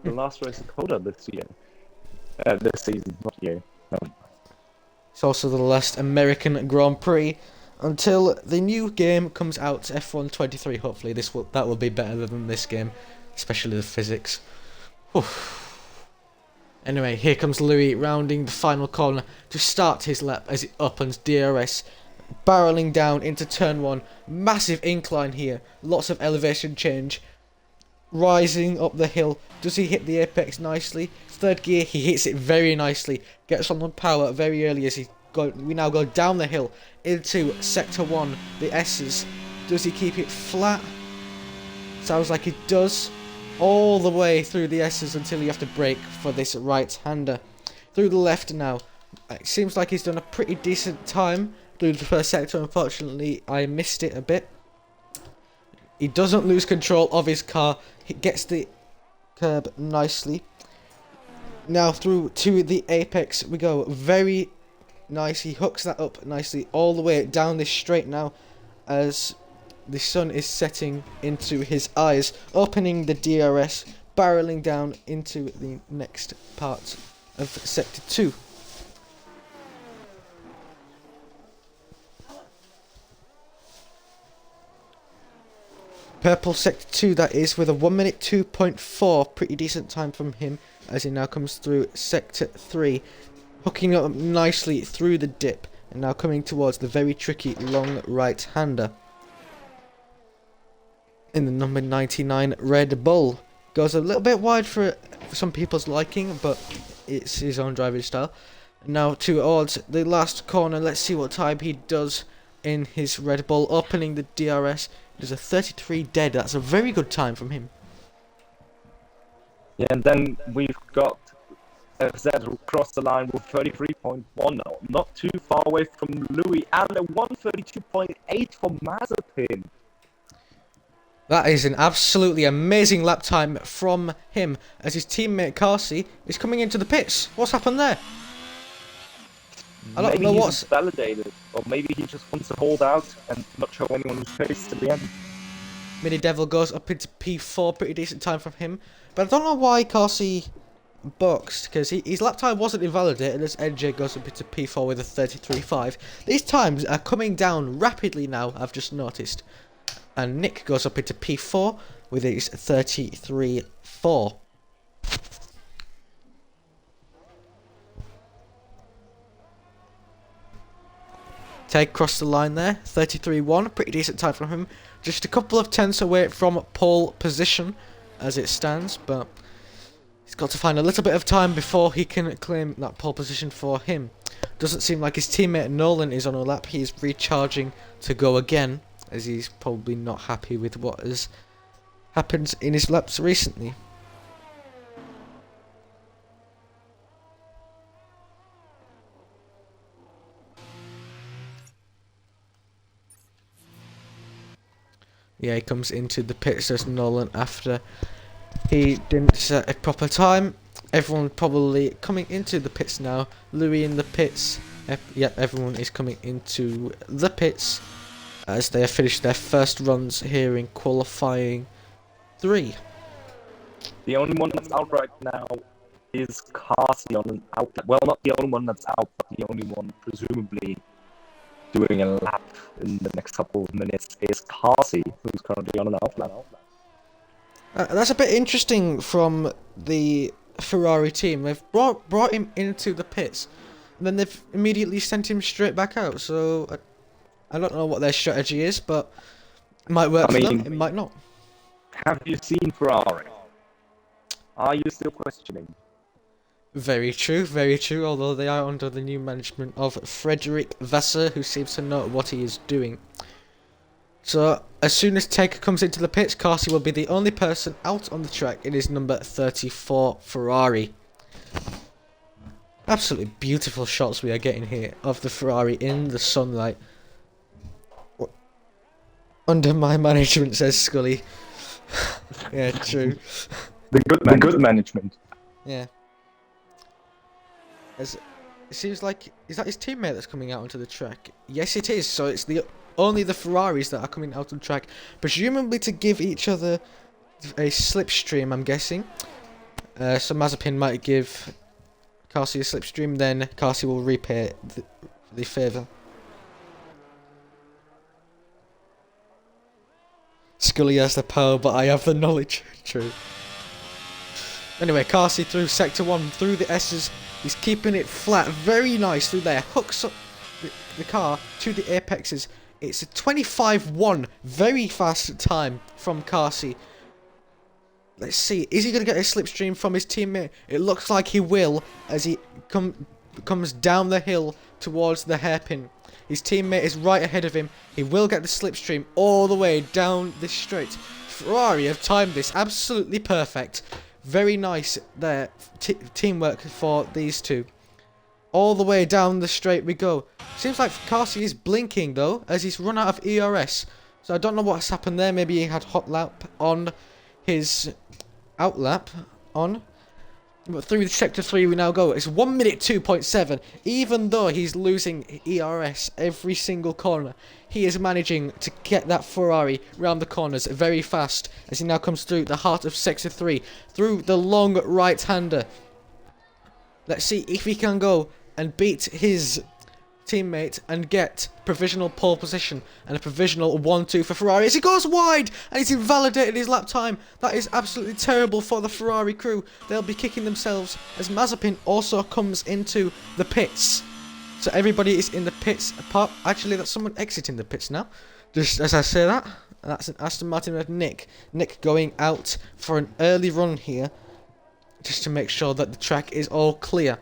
The last race in Kota this year. This season, not year. No.
It's also the last American Grand Prix until the new game comes out, F1 23. Hopefully that will be better than this game, especially the physics. Oof. Anyway, here comes Louis rounding the final corner to start his lap as it opens DRS, barreling down into turn 1. Massive incline here, lots of elevation change. Rising up the hill, does he hit the apex nicely? Third gear, he hits it very nicely, gets on the power very early as we now go down the hill into sector 1, the S's. Does he keep it flat? Sounds like he does. All the way through the S's until you have to brake for this right-hander. Through the left now. It seems like he's done a pretty decent time through the first sector. Unfortunately, I missed it a bit. He doesn't lose control of his car. He gets the curb nicely. Now through to the apex we go. Very nice. He hooks that up nicely all the way down this straight now as the sun is setting into his eyes. Opening the DRS, barreling down into the next part of Sector 2. Purple Sector 2, that is, with a 1 minute 2.4, pretty decent time from him, as he now comes through Sector 3, hooking up nicely through the dip, and now coming towards the very tricky long right-hander. In the number 99 Red Bull. Goes a little bit wide for some people's liking, but it's his own driving style. Now towards the last corner, let's see what time he does in his Red Bull, opening the DRS. There's a 33 dead. That's a very good time from him.
Yeah, and then we've got FZ across the line with 33.1, not too far away from Louis, and a 132.8 for Mazepin.
That is an absolutely amazing lap time from him, as his teammate Carsey is coming into the pits. What's happened there? I don't know what's
validated, or maybe he just wants to hold out and not show anyone his face to the end.
Mini Devil goes up into P4, pretty decent time from him. But I don't know why Carsey boxed, because his lap time wasn't invalidated, as NJ goes up into P4 with a 33.5. These times are coming down rapidly now, I've just noticed. And Nick goes up into P4 with his 33.4. Take crossed the line there, 33.1, pretty decent time from him. Just a couple of tenths away from pole position as it stands, but he's got to find a little bit of time before he can claim that pole position for him. Doesn't seem like his teammate Nolan is on a lap. He's recharging to go again, as he's probably not happy with what has happened in his laps recently. Yeah, he comes into the pits as Nolan after he didn't set a proper time. Everyone probably coming into the pits now. Louis in the pits. Yep, everyone is coming into the pits as they have finished their first runs here in qualifying 3.
The only one that's out right now is Carsey on an out. Well, not the only one that's out, but the only one presumably doing a lap in the next couple of minutes is Carsey, who's currently on an out lap.
That's a bit interesting from the Ferrari team. They've brought him into the pits, and then they've immediately sent him straight back out. So I don't know what their strategy is, but it might work for them, it might not.
Have you seen Ferrari? Are you still questioning?
Very true, although they are under the new management of Frederick Vasseur, who seems to know what he is doing. So, as soon as Taker comes into the pits, Carsey will be the only person out on the track in his number 34 Ferrari. Absolutely beautiful shots we are getting here of the Ferrari in the sunlight. Under my management, says Scully. Yeah, true.
The good management.
Yeah. As it seems like, is that his teammate that's coming out onto the track? Yes, it is. So it's only the Ferraris that are coming out on track, presumably to give each other a slipstream, I'm guessing. So Mazepin might give Carsey a slipstream, then Carsey will repay the favour. Scully has the power, but I have the knowledge. True. Anyway, Carsey through Sector 1, through the S's. He's keeping it flat, very nice through there. Hooks up the car to the apexes. It's a 25.1, very fast time from Carsey. Let's see, is he going to get a slipstream from his teammate? It looks like he will, as he comes down the hill towards the hairpin. His teammate is right ahead of him. He will get the slipstream all the way down this straight. Ferrari have timed this absolutely perfect. Very nice there, teamwork for these two. All the way down the straight we go. Seems like Carsey is blinking though, as he's run out of ERS. So I don't know what's happened there. Maybe he had hot lap on his out lap on. But through Sector 3 we now go. It's 1 minute 2.7. Even though he's losing ERS every single corner, he is managing to get that Ferrari round the corners very fast, as he now comes through the heart of Sector 3, through the long right-hander. Let's see if he can go and beat his teammate and get provisional pole position and a provisional 1-2 for Ferrari as he goes wide and he's invalidated his lap time. That is absolutely terrible for the Ferrari crew. They'll be kicking themselves as Mazepin also comes into the pits. So everybody is in the pits apart. Actually, that's someone exiting the pits now. Just as I say that, that's an Aston Martin with Nick. Nick going out for an early run here just to make sure that the track is all clear.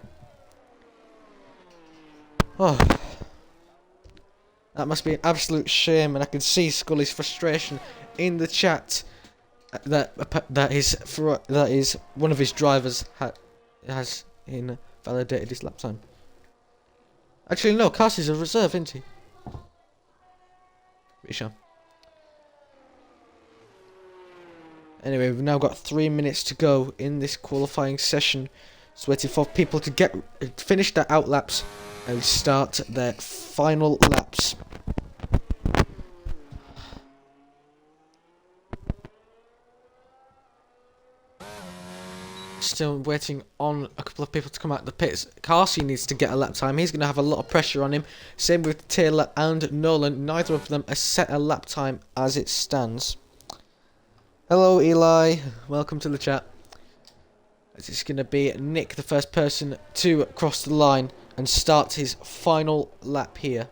Oh, that must be an absolute shame, and I can see Scully's frustration in the chat. That is one of his drivers has invalidated his lap time. Actually, no, Carsey's a reserve, isn't he? Pretty sure. Anyway, we've now got 3 minutes to go in this qualifying session. Just waiting for people to finish their out laps and start their final laps. Still waiting on a couple of people to come out of the pits. Carsey needs to get a lap time. He's going to have a lot of pressure on him. Same with Taylor and Nolan. Neither of them has set a lap time as it stands. Hello, Eli. Welcome to the chat. It's going to be Nick, the first person to cross the line and start his final lap here.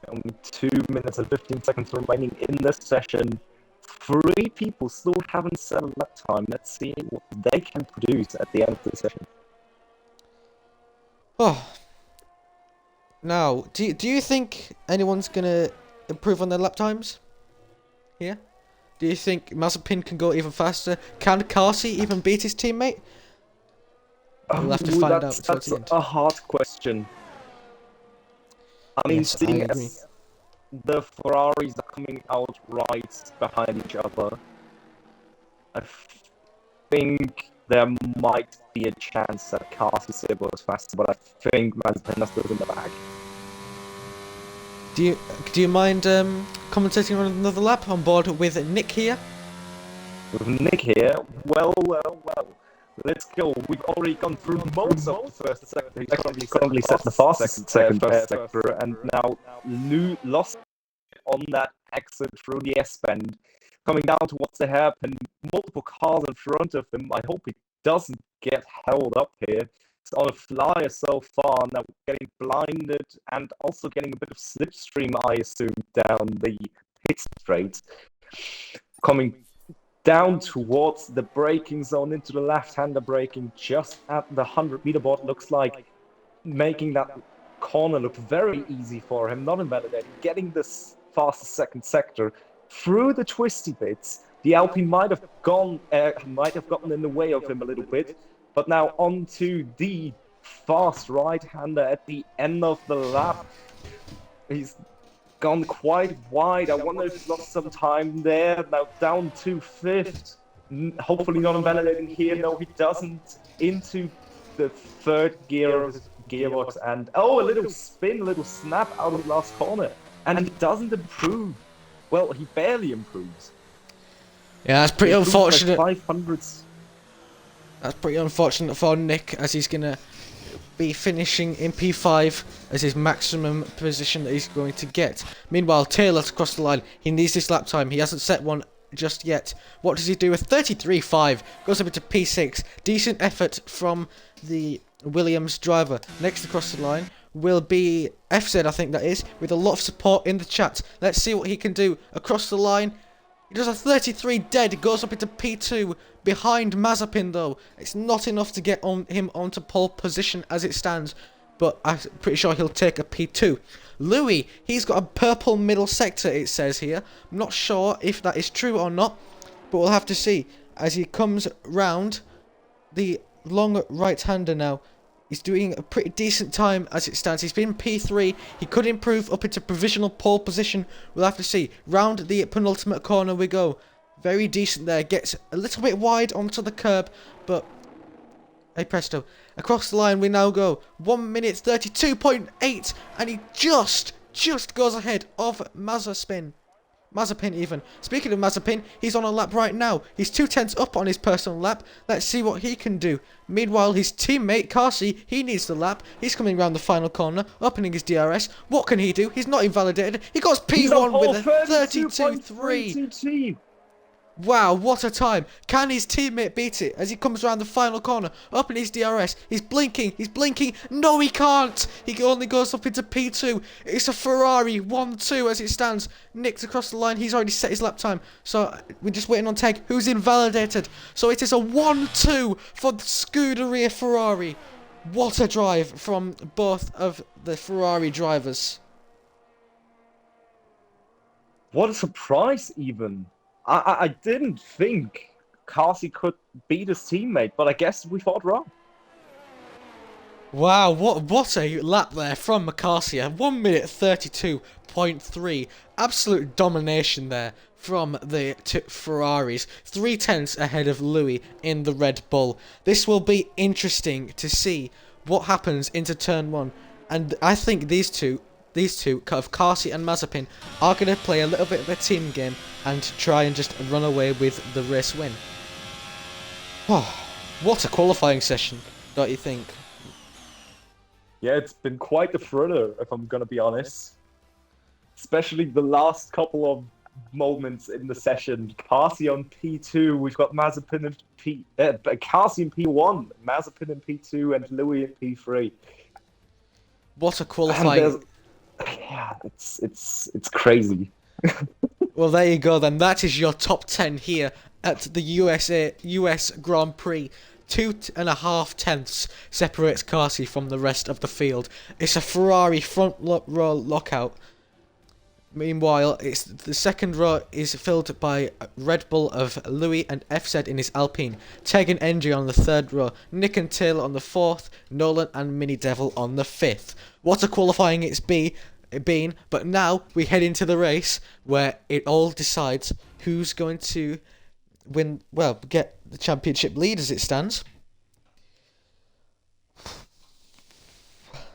Only 2 minutes and 15 seconds remaining in this session. 3 people still haven't set a lap time. Let's see what they can produce at the end of the session.
Oh. Now, do you think anyone's going to improve on their lap times here? Do you think Mazepin can go even faster? Can Carsey even beat his teammate? We'll have to find out towards the end.
That's a hard question. I mean,
Yes,
seeing
I agree.
as the Ferraris are coming out right behind each other, I think there might be a chance that Carsey still goes faster, but I think Mazepin is still in the bag.
Do you mind commentating on another lap on board with Nick here?
With Nick here, well, let's go. We've already gone through most of the first sector. He's currently set the fastest second sector, and now lost on that exit through the S-bend. Coming down towards the hairpin, multiple cars in front of him. I hope he doesn't get held up here. He's on a flyer so far, now getting blinded and also getting a bit of slipstream, I assume, down the pit straight. Coming down towards the braking zone into the left-hander braking just at the 100-meter board, looks like making that corner look very easy for him, not invalidating, getting this fastest second sector through the twisty bits. The Alpine might have gotten in the way of him a little bit, but now onto the fast right-hander at the end of the lap. He's gone quite wide. I wonder if he's lost some time there. Now down to 5th. Hopefully not invalidating here. No, he doesn't. Into the 3rd gear of his gearbox. And a little spin, a little snap out of the last corner. And he doesn't improve. Well, he barely improves.
Yeah, that's pretty unfortunate.
500s.
That's pretty unfortunate for Nick, as he's going to be finishing in P5 as his maximum position that he's going to get. Meanwhile, Taylor's across the line. He needs this lap time. He hasn't set one just yet. What does he do with 33.5? Goes up into P6. Decent effort from the Williams driver. Next across the line will be FZ, I think that is, with a lot of support in the chat. Let's see what he can do across the line. He does a 33 dead, goes up into P2 behind Mazepin though. It's not enough to get him onto pole position as it stands, but I'm pretty sure he'll take a P2. Louis, he's got a purple middle sector, it says here. I'm not sure if that is true or not, but we'll have to see as he comes round the long right-hander now. He's doing a pretty decent time as it stands. He's been P3. He could improve up into provisional pole position. We'll have to see. Round the penultimate corner we go. Very decent there. Gets a little bit wide onto the curb, but hey presto. Across the line we now go. 1 minute 32.8, and he just goes ahead of Mazepin. Mazepin even. Speaking of Mazepin, he's on a lap right now. He's 2/10 up on his personal lap. Let's see what he can do. Meanwhile, his teammate, Carsi, he needs the lap. He's coming around the final corner, opening his DRS. What can he do? He's not invalidated. He got P1 with a 32.3. Wow, what a time. Can his teammate beat it as he comes around the final corner, up in his DRS? He's blinking. No, he can't. He only goes up into P2. It's a Ferrari 1-2 as it stands. Nicked across the line. He's already set his lap time. So we're just waiting on Teg, who's invalidated. So it is a 1-2 for the Scuderia Ferrari. What a drive from both of the Ferrari drivers.
What a surprise, even. I didn't think Carsi could beat his teammate, but I guess we thought wrong.
Wow, what a lap there from Macacia. 1 minute 32.3. Absolute domination there from the Ferraris. 3/10 ahead of Louis in the Red Bull. This will be interesting to see what happens into turn 1. And I think these two of Carsi and Mazepin are going to play a little bit of a team game and try and just run away with the race win. Oh, what a qualifying session, don't you think?
Yeah, it's been quite a thriller, if I'm gonna be honest. Especially the last couple of moments in the session. Carsi on P2, we've got Mazepin in Carsi in P1, Mazepin in P2, and Louis in P3.
What a qualifying...
Yeah, it's crazy.
Well, there you go then. That is your top 10 here at the US Grand Prix. 2.5 tenths separates Carsi from the rest of the field. It's a Ferrari front row lockout. Meanwhile, it's the second row is filled by Red Bull of Louis and FZ in his Alpine. Teg and Endry on the third row. Nick and Taylor on the fourth. Nolan and Mini Devil on the fifth. What a qualifying it's been, but now we head into the race where it all decides who's going to win, well, get the championship lead as it stands.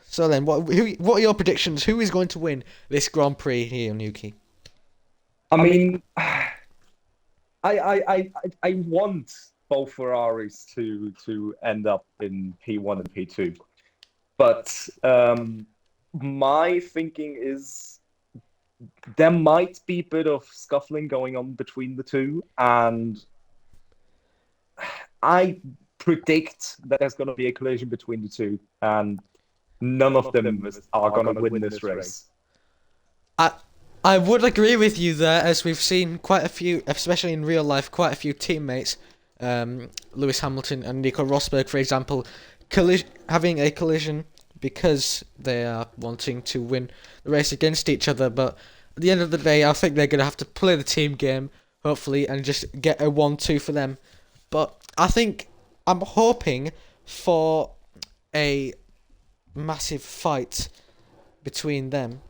So then, what are your predictions? Who is going to win this Grand Prix here, Nuki?
I mean, I want both Ferraris to end up in P1 and P2, but my thinking is there might be a bit of scuffling going on between the two, and I predict that there's going to be a collision between the two, and none of them are going to win this race.
I would agree with you there, as we've seen quite a few, especially in real life, quite a few teammates, Lewis Hamilton and Nico Rosberg, for example, having a collision because they are wanting to win the race against each other. But at the end of the day, I think they're going to have to play the team game, hopefully, and just get a 1-2 for them. But I'm hoping for a massive fight between them.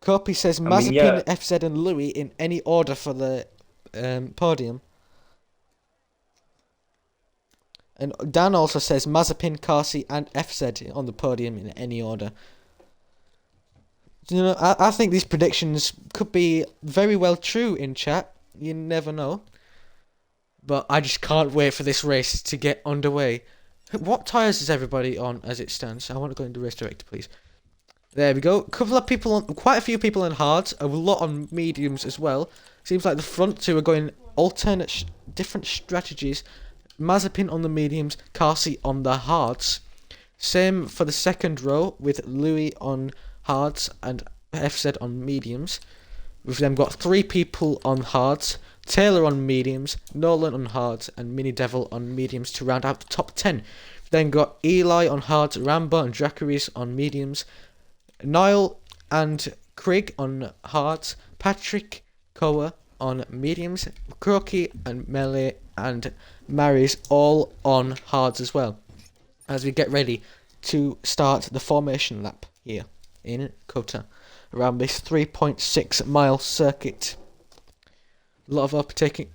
Kopi says Mazepin, FZ and Louis in any order for the podium. And Dan also says Mazepin, Carsi and FZ on the podium in any order. You know, I think these predictions could be very well true in chat. You never know. But I just can't wait for this race to get underway. What tyres is everybody on as it stands? I want to go into race director, please. There we go. Quite a few people on hards, a lot on mediums as well. Seems like the front two are going alternate, different strategies. Mazepin on the mediums, Carsi on the hards. Same for the second row with Louis on hards and FZ on mediums. We've then got 3 people on hards. Taylor on mediums, Nolan on hards, and Mini Devil on mediums to round out the top 10. We've then got Eli on hards, Rambo and Dracaris on mediums, Niall and Craig on hards, Patrick Koa on mediums, Croaky and Melee and Maris all on hards as well, as we get ready to start the formation lap here in Kota around this 3.6 mile circuit. A lot of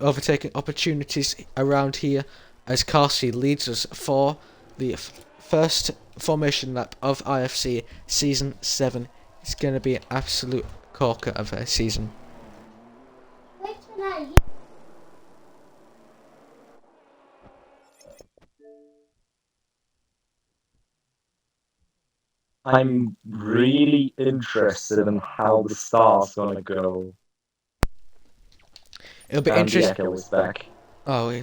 overtaking opportunities around here as Carsi leads us for the first formation lap of IFC Season 7. It's going to be an absolute corker of a season.
I'm really interested in how the start's gonna go.
It'll be
And the
interesting.
echo is back.
Oh, yeah.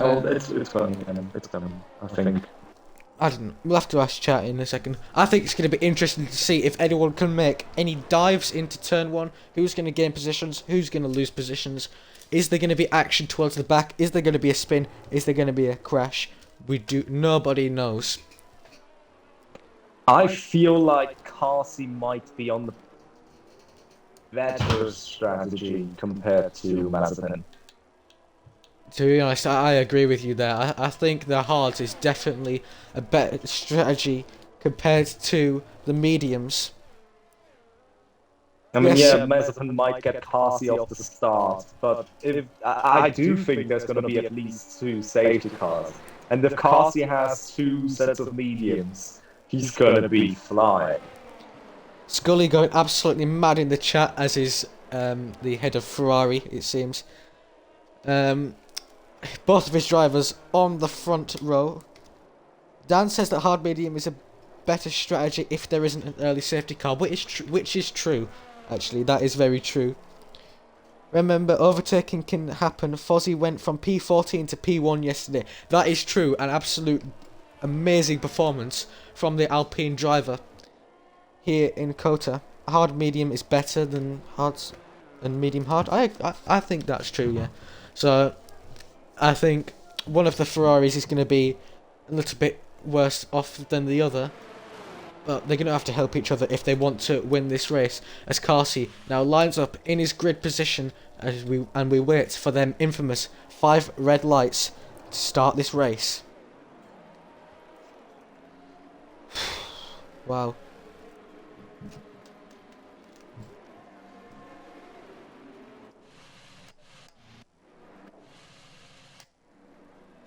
Oh, it's coming. It's coming. I think.
I don't know. We'll have to ask chat in a second. I think it's going to be interesting to see if anyone can make any dives into turn 1. Who's going to gain positions? Who's going to lose positions? Is there going to be action towards the back? Is there going to be a spin? Is there going to be a crash? Nobody knows.
I feel like Carsey might be on the better strategy compared to Mazepin.
To be honest, I agree with you there. I think the hards is definitely a better strategy compared to the mediums.
I mean,
Yes.
yeah, Mazepin might get Carsey off the start, but if I do think there's going to be at least 2 safety cars, and if Carsey has 2 sets of mediums, he's going to be flying.
Scully going absolutely mad in the chat, as is the head of Ferrari, it seems. Both of his drivers on the front row. Dan says that hard medium is a better strategy if there isn't an early safety car, which is true. Actually, that is very true. Remember, overtaking can happen. Fozzie went from P14 to P1 yesterday. That is true. An absolute amazing performance from the Alpine driver here in Kota. Hard medium is better than medium hard. I think that's true, yeah. So I think one of the Ferraris is going to be a little bit worse off than the other, but they're going to have to help each other if they want to win this race. As Carsey now lines up in his grid position as we wait for them infamous 5 red lights to start this race. Wow.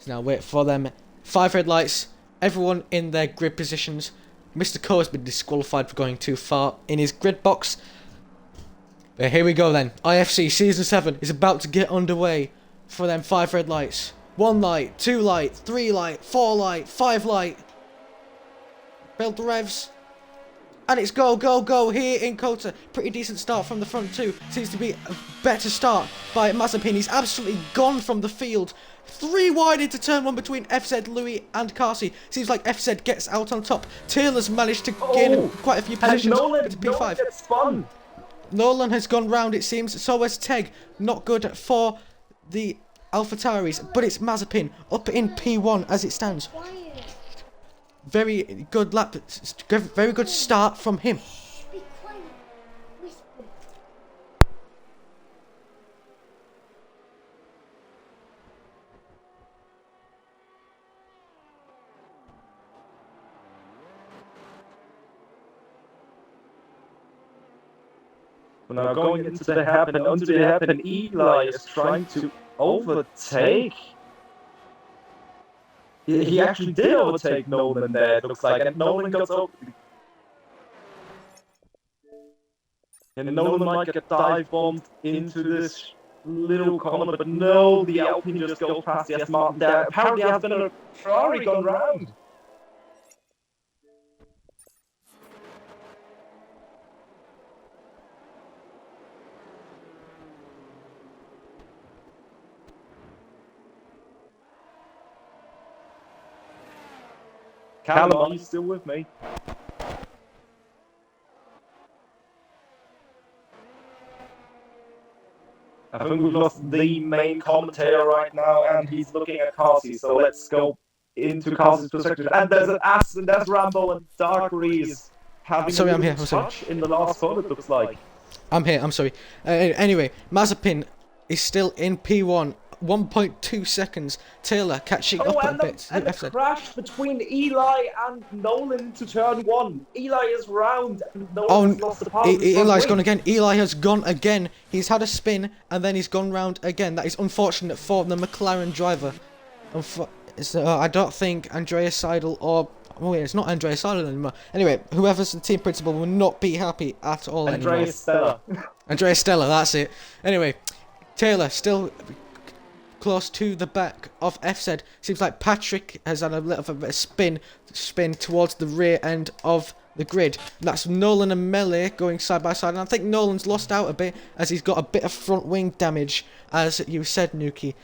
Now wait for them 5 red lights, everyone in their grid positions. Mr. Coe has been disqualified for going too far in his grid box. But here we go then. IFC Season 7 is about to get underway for them 5 red lights. 1 light, 2 light, 3 light, 4 light, 5 light. Build the revs. And it's go, go, go here in Kota. Pretty decent start from the front too. Seems to be a better start by Mazepin. He's absolutely gone from the field. 3 wide into turn 1 between FZ, Louis and Carsey. Seems like FZ gets out on top. Taylor's managed to gain quite a few positions into P5.
Gets spun.
Nolan has gone round, it seems. So has Teg. Not good for the AlphaTauris, but it's Mazepin up in P1 as it stands. Very good lap, very good start from him.
Be quiet. Whisper.
We're now going into the hairpin, onto the hairpin. Eli is trying to overtake. He actually did overtake Nolan there, it looks like, and Nolan goes over. And Nolan might get dive bombed into this little corner, but no, the Alpine just goes past the S Martin there. Apparently has been a Ferrari gone round. Callum, are you still with me? I think we've lost the main commentator right now, and he's looking at Carsey. So let's go into Carsey's perspective. And there's an Ass, and there's Rambo, and Darkry is having
Sorry,
a
I'm here,
little
I'm sorry.
touch in the last turn, it looks like.
I'm here, I'm sorry. Anyway, Mazepin is still in P1. 1.2 seconds. Taylor catching up a bit.
And the crash between Eli and Nolan to turn 1. Eli is round, and Nolan's lost the power.
Eli's gone again. Eli has gone again. He's had a spin, and then he's gone round again. That is unfortunate for the McLaren driver. So I don't think Andreas Seidel or Oh wait, it's not Andreas Silent anymore. Anyway, whoever's the team principal will not be happy at all anymore.
Andreas Stella.
Andreas Stella, that's it. Anyway, Taylor still close to the back of FZ. Seems like Patrick has had a little bit of a spin towards the rear end of the grid. And that's Nolan and Melee going side by side. And I think Nolan's lost out a bit as he's got a bit of front wing damage, as you said, Nuki.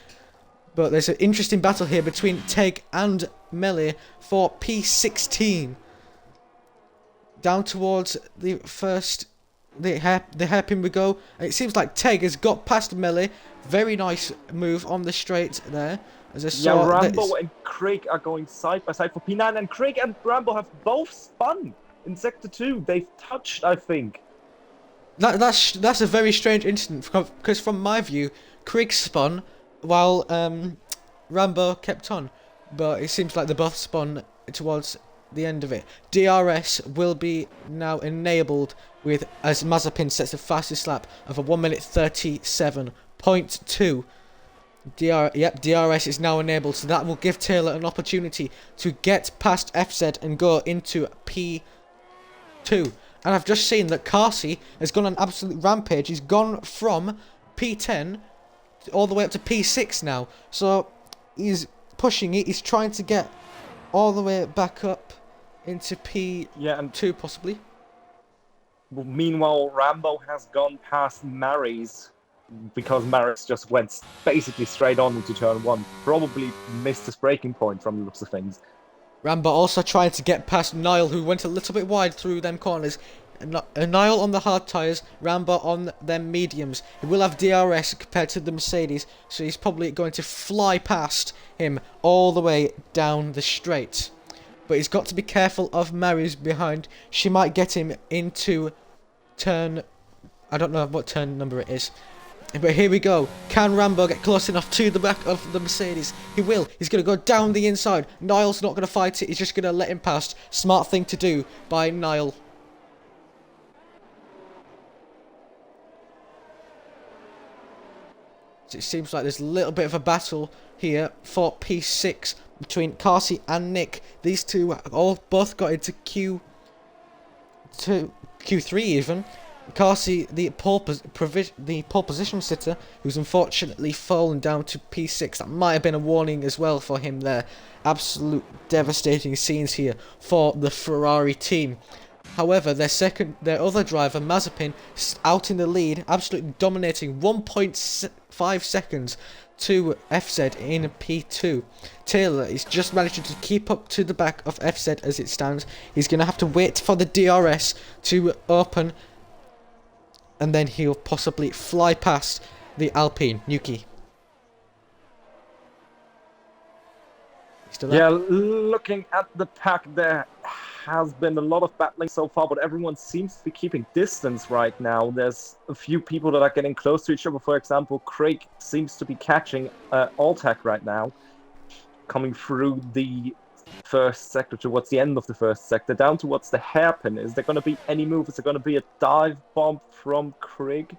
But there's an interesting battle here between Teg and Melee for P16. Down towards the first, the hairpin we go. And it seems like Teg has got past Melee. Very nice move on the straight there. As I saw,
Rambo and Craig are going side by side for P9, and Craig and Rambo have both spun in Sector 2. They've touched, I think.
That's a very strange incident, because from my view, Craig spun while Rambo kept on. But it seems like they both spun towards the end of it. DRS will be now enabled with, as Mazepin sets the fastest lap of a 1 minute 37.2. DRS is now enabled, so that will give Taylor an opportunity to get past FZ and go into P2. And I've just seen that Carsey has gone on an absolute rampage. He's gone from P10 all the way up to P6 now. So he's pushing it. He's trying to get all the way back up into P2 possibly.
Meanwhile, Rambo has gone past Mary's, because Maris just went basically straight on into turn 1. Probably missed his braking point from the looks of things.
Rambo also trying to get past Niall, who went a little bit wide through them corners. Niall on the hard tyres, Rambo on them mediums. He will have DRS compared to the Mercedes, so he's probably going to fly past him all the way down the straight. But he's got to be careful of Mary's behind. She might get him into turn... I don't know what turn number it is. But here we go. Can Rambo get close enough to the back of the Mercedes? He will. He's going to go down the inside. Niall's not going to fight it. He's just going to let him past. Smart thing to do by Niall. So it seems like there's a little bit of a battle here for P6 between Carsey and Nick. These two both got into Q3 even. Carsey, the pole position sitter, who's unfortunately fallen down to P6. That might have been a warning as well for him there. Absolute devastating scenes here for the Ferrari team. However, their other driver, Mazepin, out in the lead, absolutely dominating 1.5 seconds to FZ in P2. Taylor is just managing to keep up to the back of FZ as it stands. He's going to have to wait for the DRS to open, and then he'll possibly fly past the Alpine. Nuki.
Yeah, looking at the pack, there has been a lot of battling so far, but everyone seems to be keeping distance right now. There's a few people that are getting close to each other. For example, Craig seems to be catching Alltech right now, coming through the first sector towards the end of the first sector, down towards the hairpin. Is there going to be any move? Is there going to be a dive bomb from Craig?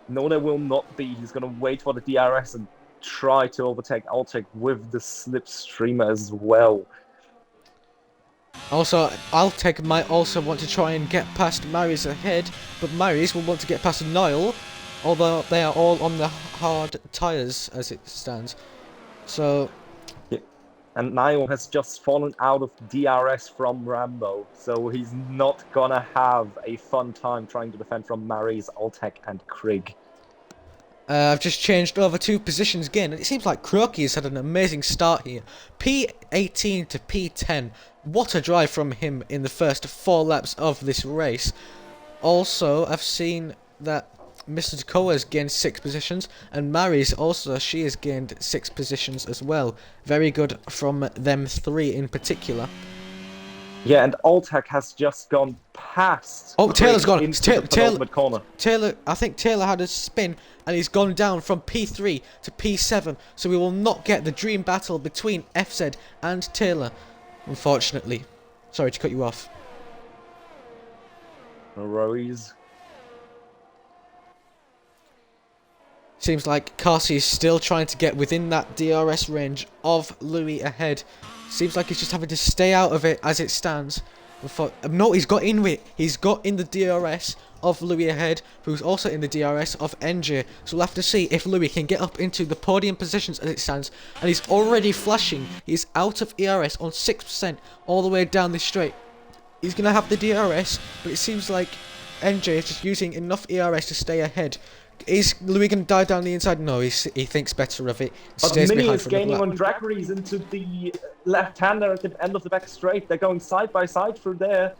No, there will not be. He's going to wait for the DRS and try to overtake Alltech with the slipstream as well.
Also, Alltech might also want to try and get past Mary's ahead, but Mary's will want to get past Niall, although they are all on the hard tyres as it stands. So...
yeah. And Niall has just fallen out of DRS from Rambo, so he's not gonna have a fun time trying to defend from Mary's, Alltech and Craig.
I've just changed over 2 positions again, and it seems like Croaky has had an amazing start here. P18 to P10. What a drive from him in the first 4 laps of this race. Also, I've seen that Mr. Dakota has gained 6 positions, and Mary's also, she has gained 6 positions as well. Very good from them 3 in particular.
Yeah, and Alltech has just gone past.
Oh, Taylor's gone.
Corner.
Taylor, I think Taylor had a spin, and he's gone down from P3 to P7. So we will not get the dream battle between FZ and Taylor, unfortunately. Sorry to cut you off.
No worries.
Seems like Carsey is still trying to get within that DRS range of Louis ahead Seems like he's just having to stay out of it as it stands. No, he's got in with it. He's got in the DRS of Louis ahead, who's also in the DRS of NJ. So we'll have to see if Louis can get up into the podium positions as it stands. And he's already flashing. He's out of ERS on 6% all the way down the straight. He's going to have the DRS, but it seems like NJ is just using enough ERS to stay ahead. Is Louis going to dive down the inside? No, he thinks better of it.
But Mini is gaining on Dracaries into the left-hander at the end of the back straight. They're going side by side through there.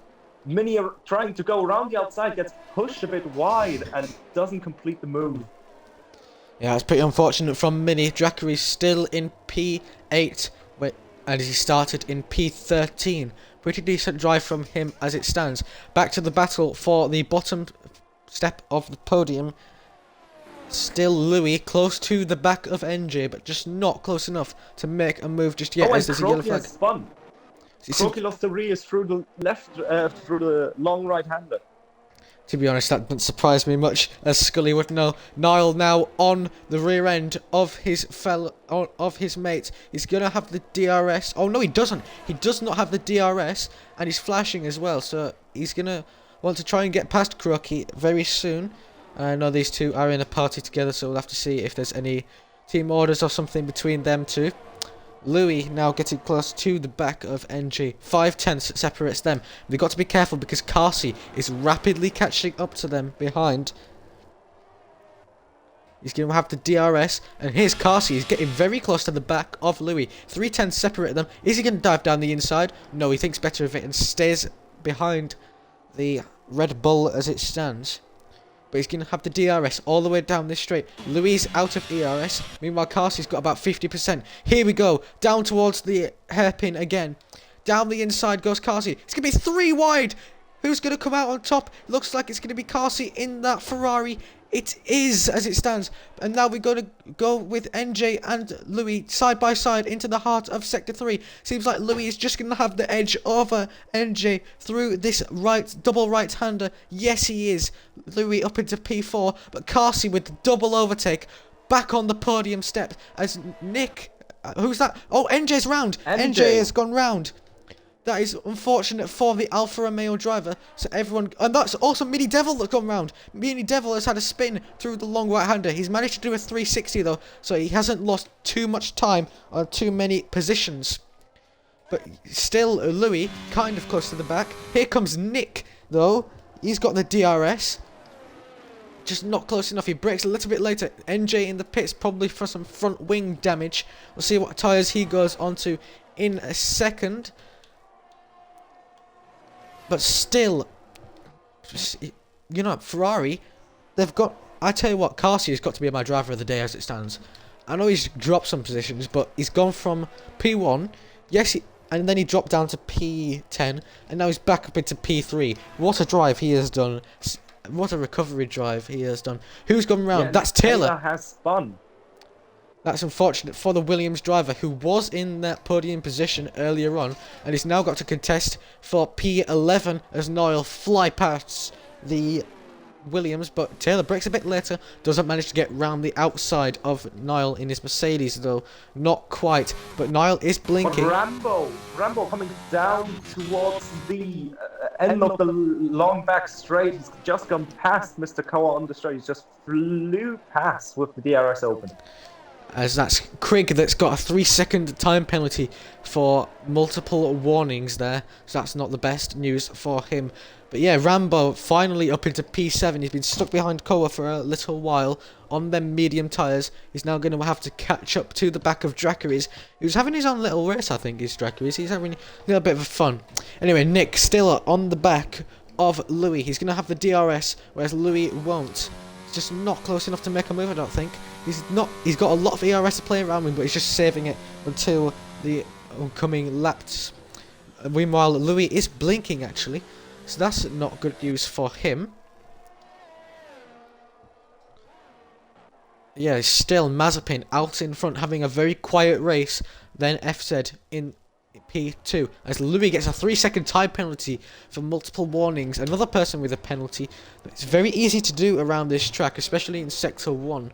Mini are trying to go around the outside, gets pushed a bit wide and doesn't complete the move.
Yeah, it's pretty unfortunate from Mini. Dracaries still in P8, and he started in P13. Pretty decent drive from him as it stands. Back to the battle for the bottom step of the podium. Still Louis close to the back of NJ, but just not close enough to make a move just yet. As there's a yellow flag.
Spun. Croaky lost the rears through the left, through the long right-hander.
To be honest, that doesn't surprise me much, as Scully would know. Niall now on the rear end of his mate. He's gonna have the DRS. Oh no, he doesn't. He does not have the DRS, and he's flashing as well. So he's gonna want to try and get past Croaky very soon. I know these two are in a party together, so we'll have to see if there's any team orders or something between them two. Louis now getting close to the back of NG. 5/10 separates them. They've got to be careful because Carsey is rapidly catching up to them behind. He's going to have the DRS, and here's Carsey. He's getting very close to the back of Louis. 3/10 separate them. Is he going to dive down the inside? No, he thinks better of it and stays behind the Red Bull as it stands. But he's going to have the DRS all the way down this straight. Louis out of ERS. Meanwhile, Carsey's got about 50%. Here we go. Down towards the hairpin again. Down the inside goes Carsey. It's going to be 3 wide. Who's going to come out on top? Looks like it's going to be Carsey in that Ferrari. It is, as it stands. And now we're going to go with NJ and Louis side by side into the heart of Sector 3. Seems like Louis is just going to have the edge over NJ through this double right-hander. Yes, he is. Louis up into P4. But Carsey with the double overtake back on the podium step as Nick... who's that? Oh, NJ's round. NJ has gone round. That is unfortunate for the Alfa Romeo driver. So everyone... And that's also Mini Devil that's gone round. Mini Devil has had a spin through the long right-hander. He's managed to do a 360 though. So he hasn't lost too much time on too many positions. But still, Louis kind of close to the back. Here comes Nick though. He's got the DRS. Just not close enough. He brakes a little bit later. NJ in the pits probably for some front wing damage. We'll see what tyres he goes onto in a second. But still, you know, Ferrari, they've got... I tell you what, Carsey has got to be my driver of the day as it stands. I know he's dropped some positions, but he's gone from P1, yes, and then he dropped down to P10, and now he's back up into P3. What a drive he has done. What a recovery drive he has done. Who's gone round?
Yeah,
that's Taylor.
Taylor has spun.
That's unfortunate for the Williams driver, who was in that podium position earlier on, and he's now got to contest for P11 as Niall fly past the Williams, but Taylor brakes a bit later, doesn't manage to get round the outside of Niall in his Mercedes though, not quite, but Niall is blinking.
But Rambo coming down towards the end of the long back straight. He's just gone past Mr. Koa on the straight. He's just flew past with the DRS open.
As that's Craig that's got a 3-second time penalty for multiple warnings there. So that's not the best news for him. But yeah, Rambo finally up into P7. He's been stuck behind Koa for a little while on them medium tyres. He's now going to have to catch up to the back of Dracaries. He was having his own little race, I think, is Dracaries. He's having a little bit of fun. Anyway, Nick still on the back of Louis. He's going to have the DRS, whereas Louis won't. Just not close enough to make a move, I don't think. He's got a lot of ERS to play around with, but he's just saving it until the oncoming laps. Meanwhile, Louis is blinking actually, so that's not good news for him. Yeah, still Mazepin out in front, having a very quiet race. Then FZ in P2 as Louis gets a 3-second time penalty for multiple warnings. Another person with a penalty. But it's very easy to do around this track, especially in Sector 1.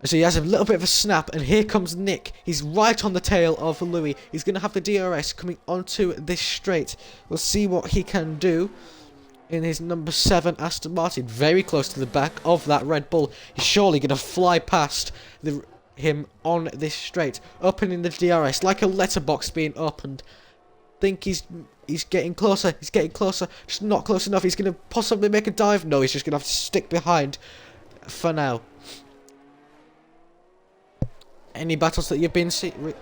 So he has a little bit of a snap, and here comes Nick. He's right on the tail of Louis. He's going to have the DRS coming onto this straight. We'll see what he can do in his number 7 Aston Martin. Very close to the back of that Red Bull. He's surely going to fly past him on this straight. Opening the DRS like a letterbox being opened. Think he's getting closer. He's getting closer. Just not close enough. He's going to possibly make a dive. No, he's just going to have to stick behind for now. Any battles that you've been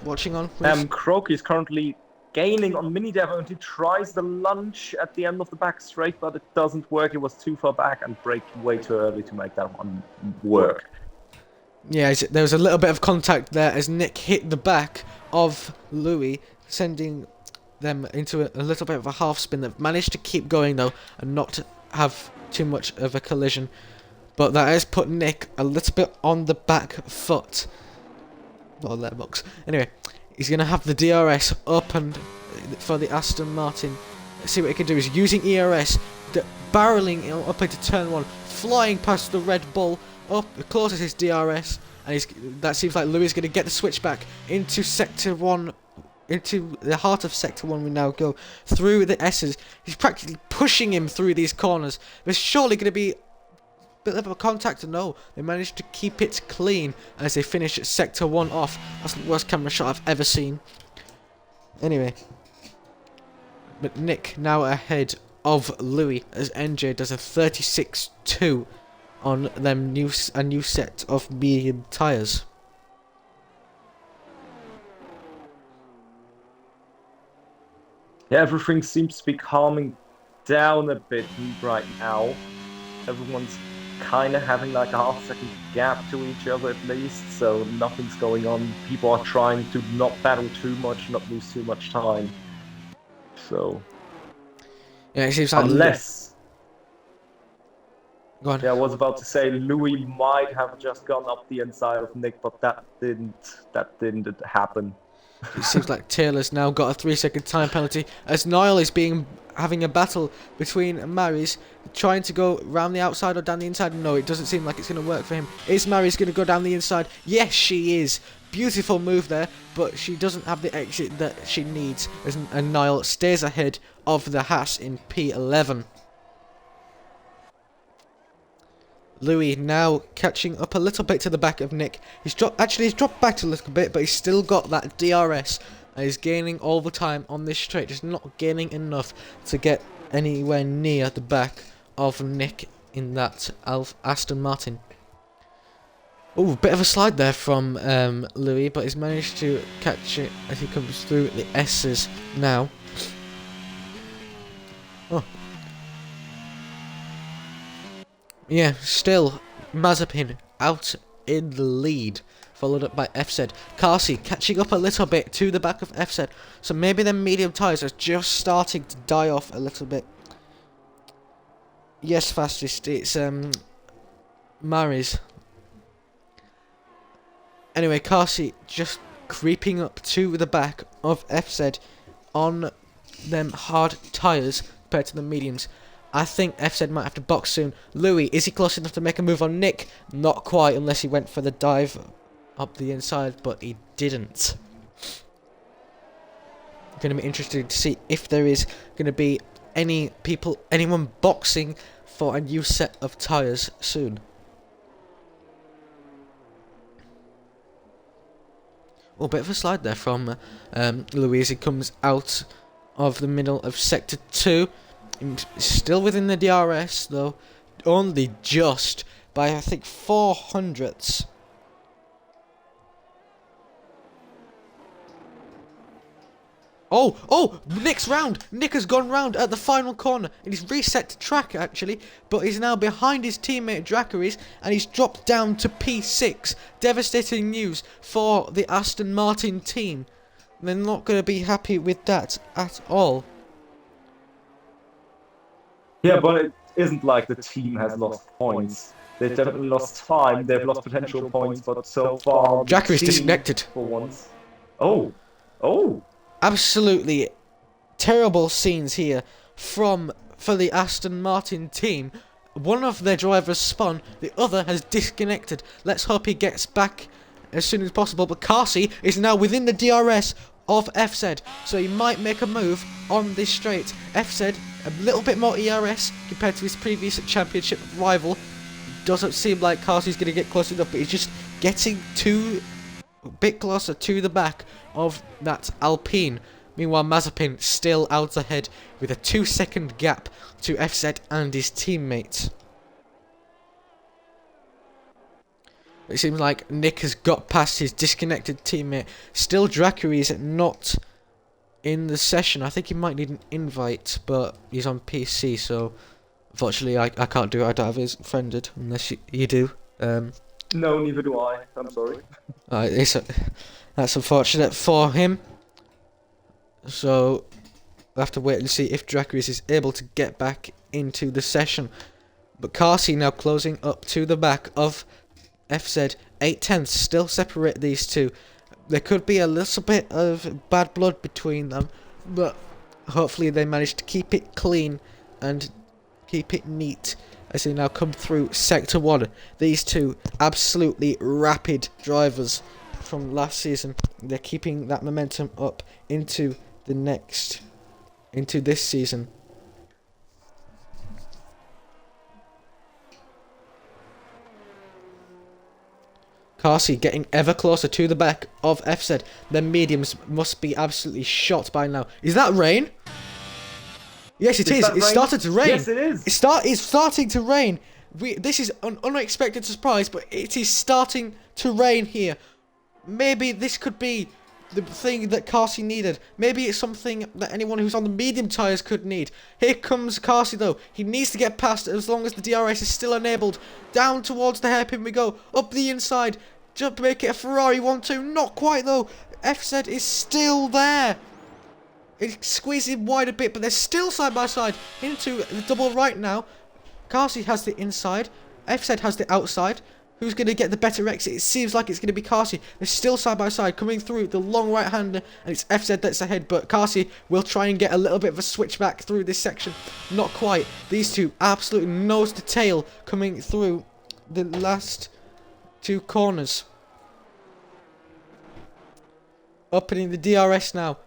watching on?
Croak is currently gaining on Mini Dev, and he tries the lunge at the end of the back straight, but it doesn't work. It was too far back and braked way too early to make that one work.
Yeah, there was a little bit of contact there as Nick hit the back of Louis, sending them into a little bit of a half spin. They've managed to keep going though and not have too much of a collision, but that has put Nick a little bit on the back foot. Not a letterbox. Anyway, he's going to have the DRS opened for the Aston Martin. Let's see what he can do. He's using ERS, barreling up into turn 1, flying past the Red Bull, up closes his DRS, and that seems like Louis is going to get the switch back into Sector 1, into the heart of Sector 1. We now go through the S's. He's practically pushing him through these corners. There's surely going to be bit of a contact. No, they managed to keep it clean as they finish Sector 1 off. That's the worst camera shot I've ever seen. Anyway, but Nick now ahead of Louis as NJ does a 36.2 on them a new set of medium tyres.
Yeah, everything seems to be calming down a bit right now. Everyone's kind of having like a half-second gap to each other at least, so nothing's going on. People are trying to not battle too much, not lose too much time. So
yeah, it seems like
unless
go on.
Yeah, I was about to say Louis might have just gone up the inside of Nick, but that didn't happen.
It seems like Taylor's now got a 3-second time penalty as Niall is having a battle between Mary's, trying to go round the outside or down the inside. No, it doesn't seem like it's going to work for him. Is Mary's going to go down the inside? Yes, she is. Beautiful move there, but she doesn't have the exit that she needs, and Niall stays ahead of the Haas in P11. Louis now catching up a little bit to the back of Nick. He's dropped back a little bit, but he's still got that DRS. And he's gaining all the time on this straight, just not gaining enough to get anywhere near the back of Nick in that Aston Martin. Oh, bit of a slide there from Louis, but he's managed to catch it as he comes through the S's now. Oh. Yeah, still Mazepin out in the lead, followed up by FZ. Carsey catching up a little bit to the back of FZ, so maybe them medium tyres are just starting to die off a little bit. Yes, fastest, it's Mary's. Anyway, Carsey just creeping up to the back of FZ on them hard tyres compared to the mediums. I think FZ might have to box soon. Louis, is he close enough to make a move on Nick? Not quite, unless he went for the dive up the inside, but he didn't. Going to be interesting to see if there is going to be anyone boxing for a new set of tyres soon. Oh, bit of a slide there from Louis. He comes out of the middle of Sector 2. Still within the DRS, though. Only just by, I think, 4 hundredths. Oh, Nick's round. Nick has gone round at the final corner. And he's reset to track, actually. But he's now behind his teammate Dracaris. And he's dropped down to P6. Devastating news for the Aston Martin team. They're not going to be happy with that at all.
Yeah, but it isn't like the team has lost points. They've definitely lost time. They've lost potential points, but so far...
Dracaris disconnected.
For once. Oh!
Absolutely terrible scenes here for the Aston Martin team. one of their drivers spun, the other has disconnected. Let's hope he gets back as soon as possible. But Carsey is now within the DRS of FZ, so he might make a move on this straight. FZ, a little bit more ERS compared to his previous championship rival. Doesn't seem like Carsey's going to get close enough, but he's just getting a bit closer to the back of that Alpine. Meanwhile, Mazepin still out ahead with a 2-second gap to FZ and his teammates. It seems like Nick has got past his disconnected teammate. Still, Drackery is not in the session. I think he might need an invite, but he's on PC, so unfortunately I can't do it. I don't have his friended, unless you do.
No, neither do I. I'm sorry.
That's unfortunate for him. So we'll have to wait and see if Drackery is able to get back into the session. But Carsey now closing up to the back of FZ. 8/10 still separate these two. There could be a little bit of bad blood between them, but hopefully they manage to keep it clean and keep it neat as they now come through Sector 1. These two absolutely rapid drivers from last season. They're keeping that momentum up into this season. Carsey getting ever closer to the back of FZ. Their mediums must be absolutely shot by now. Is that rain? Yes, it is. It started to rain.
Yes, it is.
It's starting to rain. This is an unexpected surprise, but it is starting to rain here. Maybe this could be the thing that Carsey needed. Maybe it's something that anyone who's on the medium tyres could need. Here comes Carsey though. He needs to get past as long as the DRS is still enabled. Down towards the hairpin we go. Up the inside. Just make it a Ferrari 1-2. Not quite though. FZ is still there. It's squeezing wide a bit, but they're still side by side. Into the double right now. Carsey has the inside. FZ has the outside. Who's going to get the better exit? It seems like it's going to be Carsey. They're still side by side, coming through the long right-hander, and it's FZ that's ahead, but Carsey will try and get a little bit of a switch back through this section. Not quite. These two absolutely nose to tail coming through the last two corners. Opening the DRS now.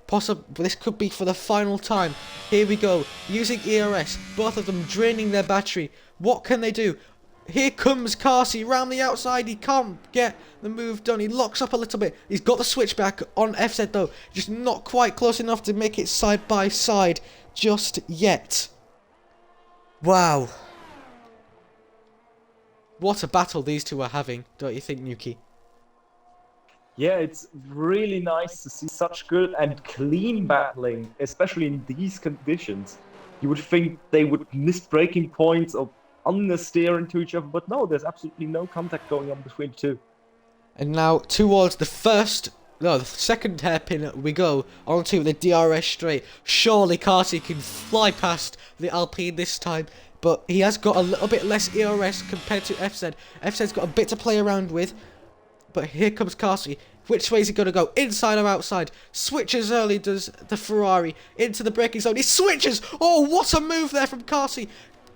This could be for the final time. Here we go. Using ERS. Both of them draining their battery. What can they do? Here comes Carsey round the outside. He can't get the move done. He locks up a little bit. He's got the switchback on FZ though. Just not quite close enough to make it side by side just yet. Wow. What a battle these two are having, don't you think, Nuki?
Yeah, it's really nice to see such good and clean battling, especially in these conditions. You would think they would miss braking points or understeer into each other, but no, there's absolutely no contact going on between the two.
And now towards the second hairpin we go onto the DRS straight. Surely Carsey can fly past the Alpine this time, but he has got a little bit less ERS compared to FZ. FZ's got a bit to play around with, but here comes Carsey. Which way is he going to go? Inside or outside? Switches early, does the Ferrari. Into the braking zone. He switches! Oh, what a move there from Carsey.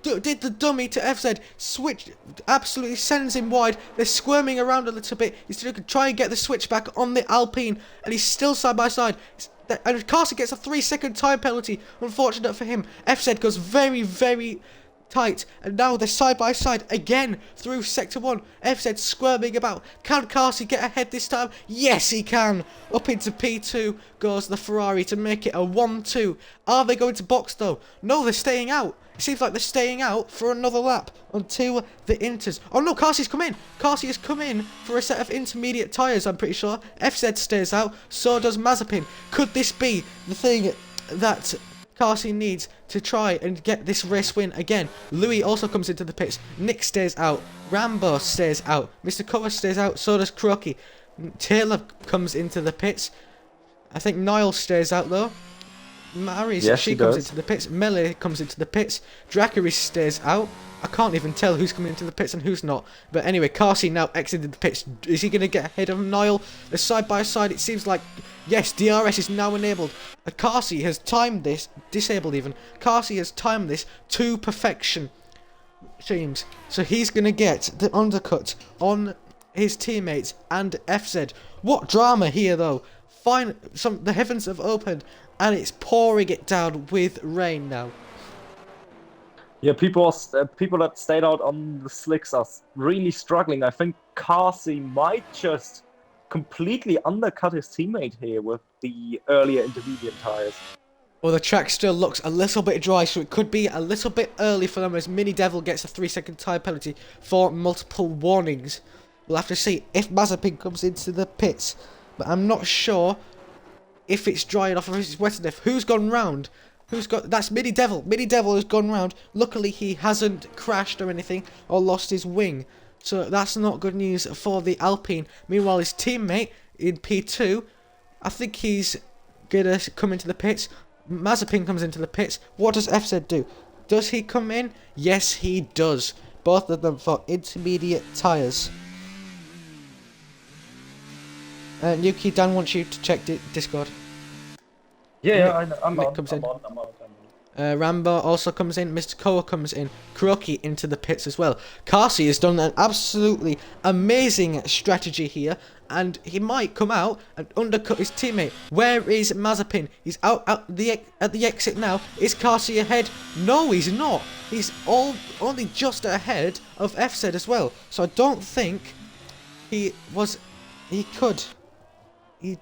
Did the dummy to FZ. Switch absolutely sends him wide. They're squirming around a little bit. He's going to try and get the switch back on the Alpine. And he's still side by side. And Carsey gets a 3-second time penalty. Unfortunate for him. FZ goes very, very tight, and now they're side by side again through Sector 1. FZ squirming about. Can Carsey get ahead this time? Yes, he can. Up into P2 goes the Ferrari to make it a 1-2. Are they going to box though? No, they're staying out. It seems like they're staying out for another lap until the inters. Oh no, Carsey's come in. Carsey has come in for a set of intermediate tyres, I'm pretty sure. FZ stays out, so does Mazepin. Could this be the thing that Carsey needs to try and get this race win again? Louis also comes into the pits. Nick stays out. Rambo stays out. Mr. Cover stays out. So does Crocky. Taylor comes into the pits. I think Niall stays out though. Mary's,
yes,
she comes into the pits. Melee comes into the pits. Drackery stays out. I can't even tell who's coming into the pits and who's not. But anyway, Carsey now exited the pits. Is he going to get ahead of Niall? They're side by side. It seems like, yes, DRS is now enabled. Carsey has timed this, disabled even. Carsey has timed this to perfection. James. So he's going to get the undercut on his teammates and FZ. What drama here, though. The heavens have opened, and it's pouring it down with rain now.
Yeah, people that stayed out on the slicks are really struggling. I think Carsey might just completely undercut his teammate here with the earlier intermediate tires.
Well, the track still looks a little bit dry, so it could be a little bit early for them as Mini Devil gets a 3-second time penalty for multiple warnings. We'll have to see if Mazepin comes into the pits, but I'm not sure if it's dry enough or if it's wet enough. Who's gone round? That's Mini Devil. Mini Devil has gone round. Luckily, he hasn't crashed or anything or lost his wing, so that's not good news for the Alpine. Meanwhile, his teammate in P2, I think he's gonna come into the pits. Mazepin comes into the pits. What does FZ do? Does he come in? Yes, he does. Both of them for intermediate tyres. Yuki, Dan wants you to check Discord.
Yeah, I'm
Mick
on.
comes
I'm
in.
on.
Rambo also comes in. Mr. Koa comes in. Kuroki into the pits as well. Carsey has done an absolutely amazing strategy here, and he might come out and undercut his teammate. Where is Mazepin? He's out at the exit now. Is Carsey ahead? No, he's not. He's only just ahead of FZ as well. So I don't think he could.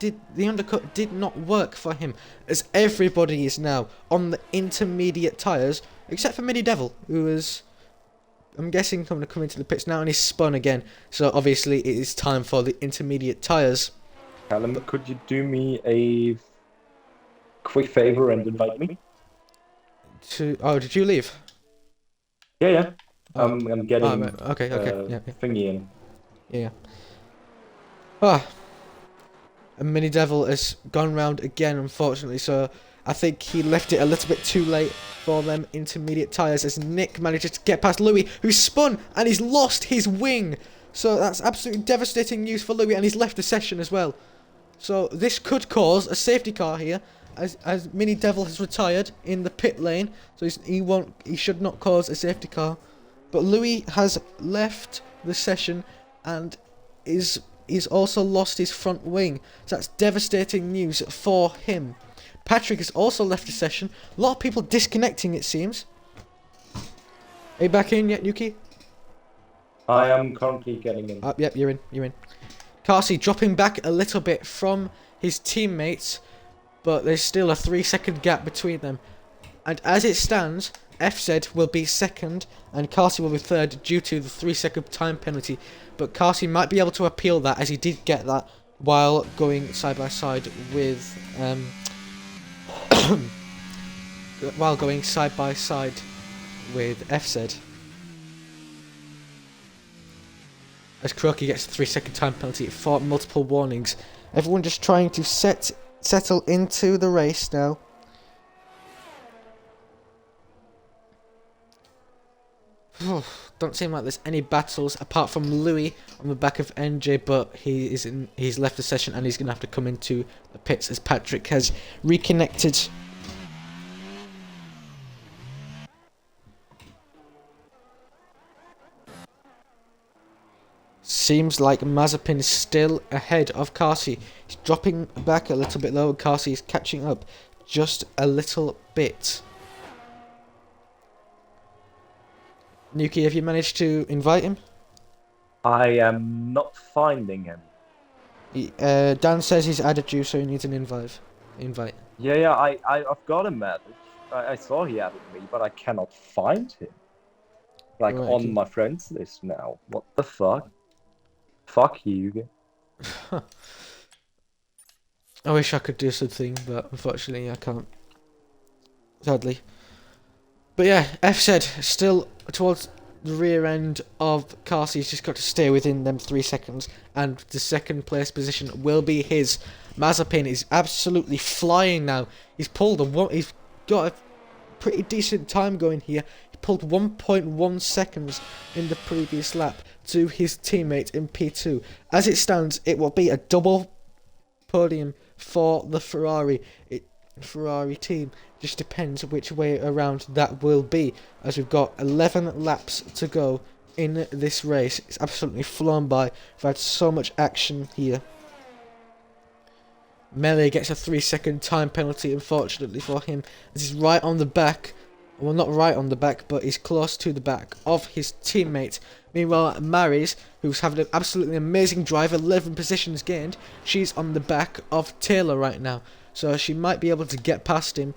The undercut did not work for him, as everybody is now on the intermediate tyres, except for Mini Devil, who is, I'm guessing, going to come into the pits now, and he's spun again. So obviously it is time for the intermediate tyres.
Callum, could you do me a quick favor and invite me?
Oh, did you leave?
Yeah.
Oh.
I'm getting
Right. Okay, yeah.
thingy in.
Yeah. And Mini Devil has gone round again, unfortunately, so I think he left it a little bit too late for them intermediate tyres as Nick manages to get past Louis, who's spun and he's lost his wing. So that's absolutely devastating news for Louis, and he's left the session as well. So this could cause a safety car here, as Mini Devil has retired in the pit lane, so he should not cause a safety car. But Louis has left the session and he's also lost his front wing, so that's devastating news for him. Patrick has also left the session. A lot of people disconnecting, it seems. Are you back in yet, Yuki?
I am currently getting in.
Yep, you're in. Carsey dropping back a little bit from his teammates, but there's still a 3-second gap between them. And as it stands, FZ will be second and Carsey will be third due to the 3-second time penalty. But Carsey might be able to appeal that, as he did get that while going side by side with FZ. As Kuroki gets a 3-second time penalty for multiple warnings. Everyone just trying to settle into the race now. Don't seem like there's any battles apart from Louis on the back of NJ, but he's left the session and he's gonna have to come into the pits as Patrick has reconnected. Seems like Mazepin is still ahead of Carsey. He's dropping back a little bit low. Carsey is catching up just a little bit. Nuki, have you managed to invite him?
I am not finding him.
Dan says he's added you, so he needs an invite.
Yeah, I've got him added. I saw he added me, but I cannot find him. Like,
Right,
on my friends list now. What the fuck? Fuck you.
I wish I could do something, but unfortunately I can't. Sadly. But yeah, FZ still towards the rear end of Carsey. He's just got to stay within them 3 seconds, and the second place position will be his. Mazepin is absolutely flying now. He's got a pretty decent time going here. He pulled 1.1 seconds in the previous lap to his teammate in P2. As it stands, it will be a double podium for the Ferrari. Ferrari team. Just depends which way around that will be, as we've got 11 laps to go in this race. It's absolutely flown by. We've had so much action here. Melee gets a 3-second time penalty, unfortunately for him, as he's right on the back. Well, not right on the back, but he's close to the back of his teammate. Meanwhile, Mary's, who's having an absolutely amazing drive, 11 positions gained, she's on the back of Taylor right now. So she might be able to get past him.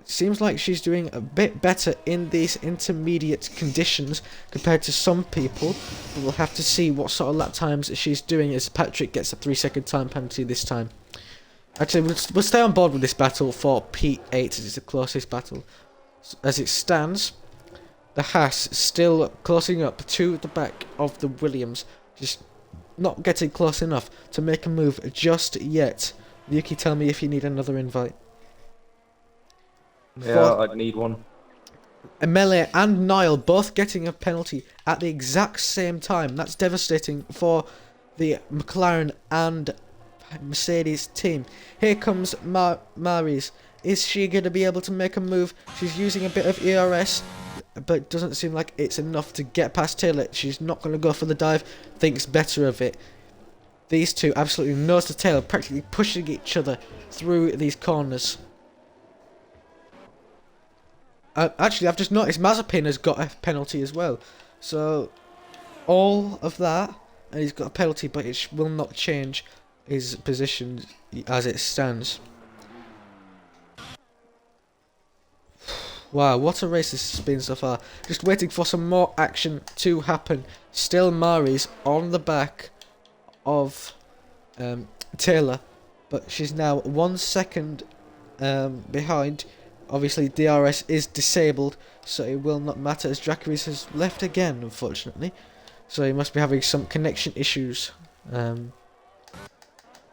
Seems like she's doing a bit better in these intermediate conditions compared to some people. But we'll have to see what sort of lap times she's doing as Patrick gets a 3-second time penalty this time. Actually, we'll stay on board with this battle for P8 as it's the closest battle. As it stands, the Haas still closing up to the back of the Williams. Just not getting close enough to make a move just yet. Yuki, tell me if you need another invite.
Yeah, I'd need one.
Melee and Niall both getting a penalty at the exact same time. That's devastating for the McLaren and Mercedes team. Here comes Mary's. Is she going to be able to make a move? She's using a bit of ERS, but it doesn't seem like it's enough to get past Taylor. She's not going to go for the dive. Thinks better of it. These two absolutely nose to tail, practically pushing each other through these corners. Actually, I've just noticed Mazepin has got a penalty as well. So, all of that, and he's got a penalty, but it will not change his position as it stands. Wow, what a race this has been so far. Just waiting for some more action to happen. Still Mari's on the back of Taylor, but she's now 1 second behind. Obviously DRS is disabled, so it will not matter as Dracaris has left again, unfortunately. So he must be having some connection issues.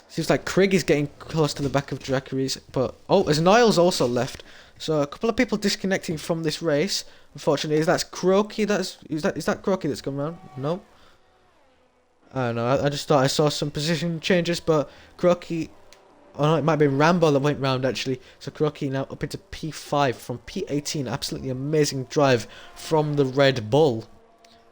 Seems like Craig is getting close to the back of Dracaris, but as Niles also left. So a couple of people disconnecting from this race. Unfortunately, is that Croaky? Is that Croaky that's gone round? No. I don't know. I just thought I saw some position changes, but Croaky. Oh no, it might have been Rambo that went round actually. So Croaky now up into P5 from P18. Absolutely amazing drive from the Red Bull.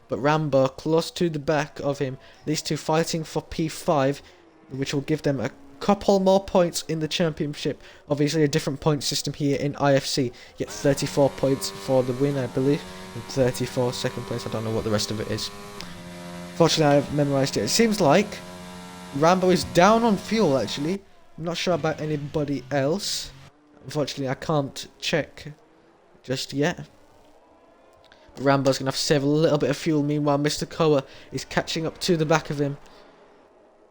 But Rambo close to the back of him. These two fighting for P5, which will give them a couple more points in the championship. Obviously a different point system here in IFC. You get 34 points for the win, I believe, and 34 second place. I don't know what the rest of it is. Fortunately, I've memorised it. It seems like Rambo is down on fuel actually. I'm not sure about anybody else. Unfortunately, I can't check just yet. But Rambo's going to have to save a little bit of fuel. Meanwhile, Mr. Koa is catching up to the back of him.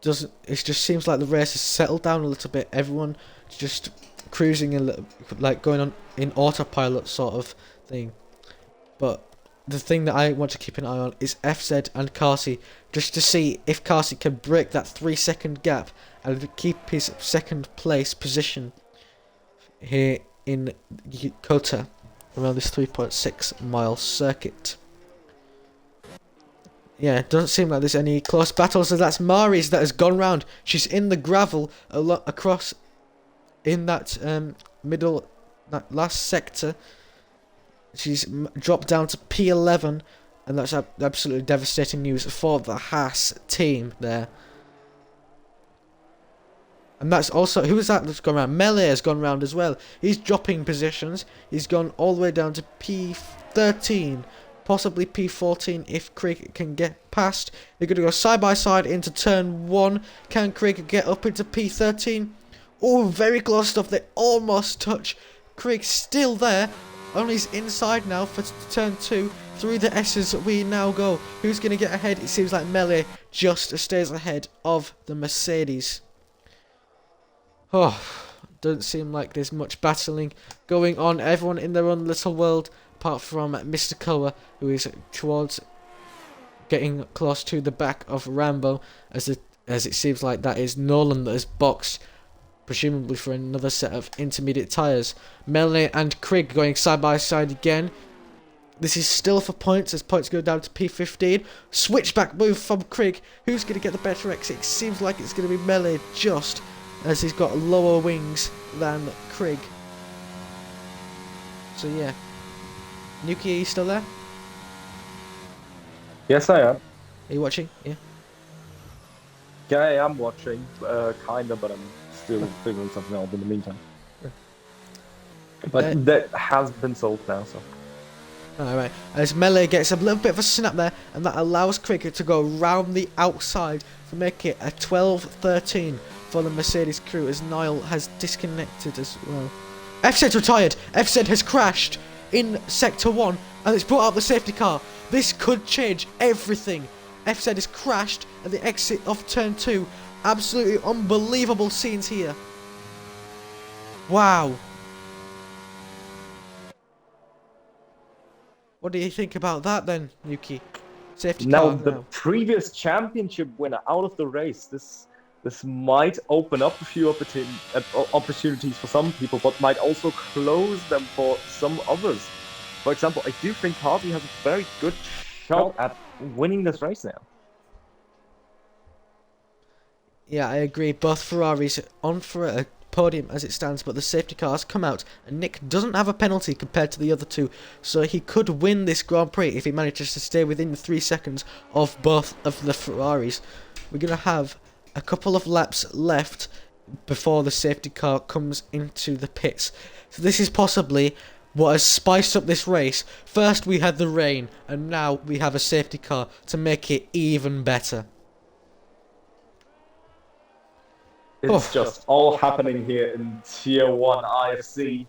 It just seems like the race has settled down a little bit. Everyone just cruising a little, like going on in autopilot sort of thing. But the thing that I want to keep an eye on is FZ and Carsey, just to see if Carsey can break that 3-second gap and keep his second place position here in Kota around this 3.6 mile circuit. Yeah, it doesn't seem like there's any close battles, so that's Mari's that has gone round. She's in the gravel across in that middle, that last sector. She's dropped down to P11, and that's absolutely devastating news for the Haas team there. And that's also, who is that that's gone round? Melee has gone round as well. He's dropping positions. He's gone all the way down to P13. Possibly P14 if Craig can get past. They're going to go side by side into turn 1. Can Craig get up into P13? Oh, very close stuff. They almost touch. Craig's still there. Only he's inside now for turn 2. Through the S's we now go. Who's going to get ahead? It seems like Melee just stays ahead of the Mercedes. Oh, doesn't seem like there's much battling going on. Everyone in their own little world. Apart from Mr. Koa, who is towards getting close to the back of Rambo, as it seems like that is Nolan that is boxed, presumably for another set of intermediate tyres. Melee and Craig going side by side again. This is still for points, as points go down to P15. Switchback move from Craig. Who's going to get the better exit? It seems like it's going to be Melee just as he's got lower wings than Craig. So yeah, Nuki, are you still there?
Yes, I am.
Are you watching? Yeah.
Yeah, I am watching, kinda, but I'm still figuring something out in the meantime. But that has been solved now, so.
Alright, as Melee gets a little bit of a snap there, and that allows Cricket to go round the outside to make it a 12-13 for the Mercedes crew, as Niall has disconnected as well. FZ retired! FZ has crashed in Sector 1, and it's brought out the safety car. This could change everything. FZ has crashed at the exit of Turn 2. Absolutely unbelievable scenes here. Wow. What do you think about that then, Yuki? Safety
Now,
car
the
now.
previous championship winner out of the race, this might open up a few opportunities for some people, but might also close them for some others. For example, I do think Harvey has a very good shot at winning this race now.
Yeah, I agree. Both Ferraris on for a podium as it stands, but the safety cars come out, and Nick doesn't have a penalty compared to the other two, so he could win this Grand Prix if he manages to stay within 3 seconds of both of the Ferraris. We're going to have a couple of laps left before the safety car comes into the pits. So this is possibly what has spiced up this race. First we had the rain, and now we have a safety car to make it even better.
It's just all happening here in Tier 1 IFC.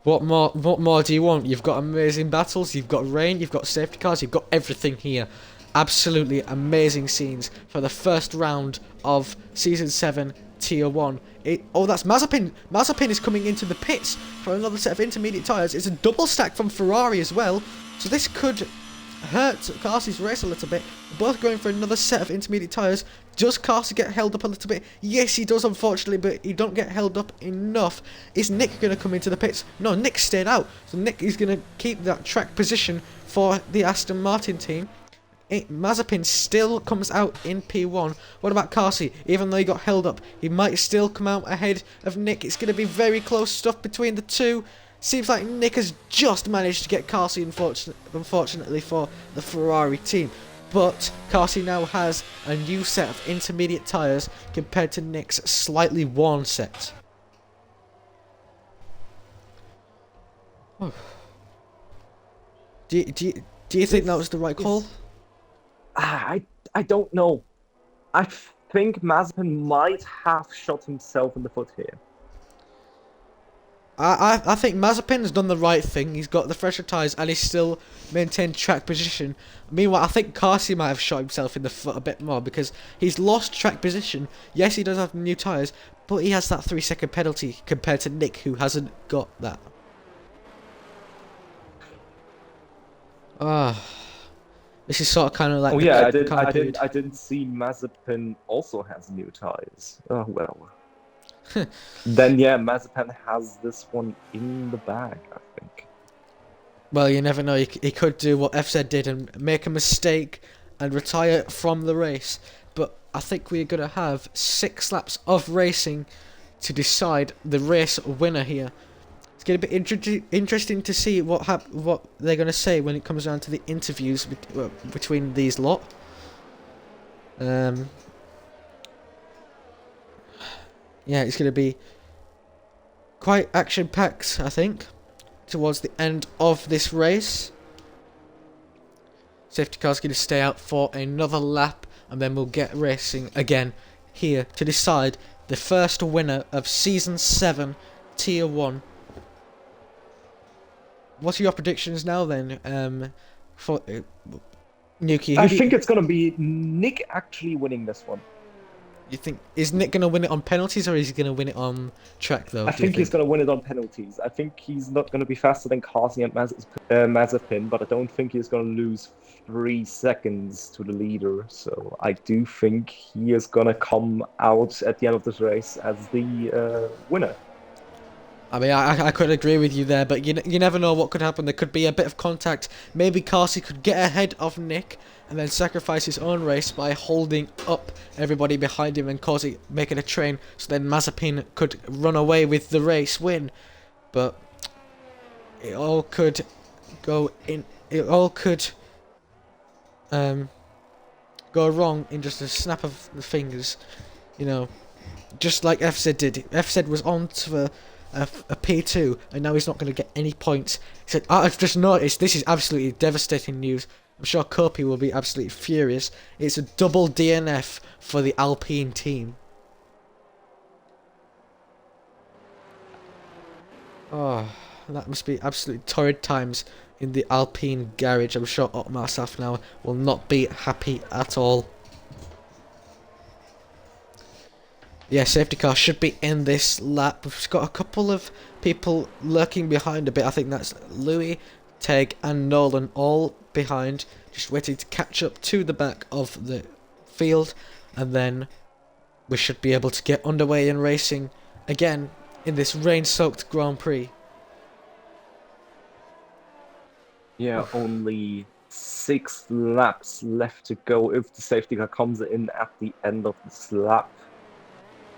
What more do you want? You've got amazing battles, you've got rain, you've got safety cars, you've got everything here. Absolutely amazing scenes for the first round of Season 7 Tier 1. Oh, that's Mazepin. Mazepin is coming into the pits for another set of intermediate tyres. It's a double stack from Ferrari as well, so this could hurt Carsi's race a little bit. Both going for another set of intermediate tyres. Does Carsi get held up a little bit? Yes, he does, unfortunately, but he don't get held up enough. Is Nick going to come into the pits? No, Nick stayed out. So Nick is going to keep that track position for the Aston Martin team. Mazepin still comes out in P1. What about Carsi? Even though he got held up, he might still come out ahead of Nick. It's going to be very close stuff between the two. Seems like Nick has just managed to get Carsi, unfortunately for the Ferrari team. But Carsi now has a new set of intermediate tyres compared to Nick's slightly worn set. Oh. Do you think that was the right call?
I don't know. I think Mazepin might have shot himself in the foot here.
I think Mazepin's done the right thing. He's got the fresher tyres and he's still maintained track position. Meanwhile, I think Carsi might have shot himself in the foot a bit more because he's lost track position. Yes, he does have new tyres, but he has that 3-second penalty compared to Nick, who hasn't got that. This is sort of kind of like.
Oh yeah, I didn't see Mazepin also has new tyres. Oh well. Then yeah, Mazepin has this one in the bag, I think.
Well, you never know. He could do what FZ did and make a mistake and retire from the race. But I think we're going to have 6 laps of racing to decide the race winner here. It's going to be interesting to see what they're going to say when it comes down to the interviews between these lot. Yeah, it's going to be quite action-packed, I think, towards the end of this race. Safety car's going to stay out for another lap, and then we'll get racing again here to decide the first winner of Season 7 Tier 1. What's your predictions now then, for Nuki?
I think it's going to be Nick actually winning this one.
You think, is Nick going to win it on penalties or is he going to win it on track though?
I think he's going to win it on penalties. I think he's not going to be faster than Carsi and Mazepin, but I don't think he's going to lose 3 seconds to the leader. So I do think he is going to come out at the end of this race as the winner.
I mean, I could agree with you there, but you never know what could happen. There could be a bit of contact. Maybe Carsi could get ahead of Nick and then sacrifice his own race by holding up everybody behind him and making a train, so then Mazepin could run away with the race win. But it all could go in. It all could go wrong in just a snap of the fingers. You know, just like FZ did. FZ was on to a P2, and now he's not going to get any points. He said, I've just noticed, this is absolutely devastating news. I'm sure Kopi will be absolutely furious. It's a double DNF for the Alpine team. Oh, that must be absolutely torrid times in the Alpine garage. I'm sure Otmar Safnauer will not be happy at all. Yeah, safety car should be in this lap. We've got a couple of people lurking behind a bit. I think that's Louis, Teg and Nolan all behind, just waiting to catch up to the back of the field, and then we should be able to get underway and racing again in this rain-soaked Grand Prix.
Yeah, only 6 laps left to go if the safety car comes in at the end of this lap.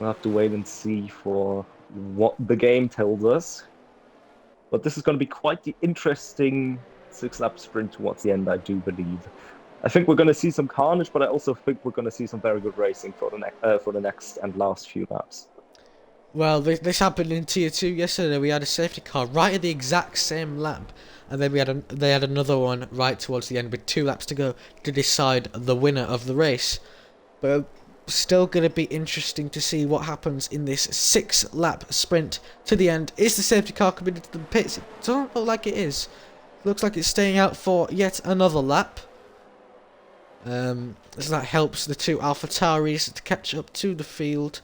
We'll have to wait and see for what the game tells us. But this is going to be quite the interesting 6-lap sprint towards the end, I do believe. I think we're going to see some carnage, but I also think we're going to see some very good racing for the next and last few laps.
Well, this happened in Tier 2 yesterday. We had a safety car right at the exact same lap, and then they had another one right towards the end with 2 laps to go to decide the winner of the race. But still going to be interesting to see what happens in this 6-lap sprint to the end. Is the safety car coming into the pits? It doesn't look like it is. Looks like it's staying out for yet another lap. So that helps the 2 AlphaTauris to catch up to the field.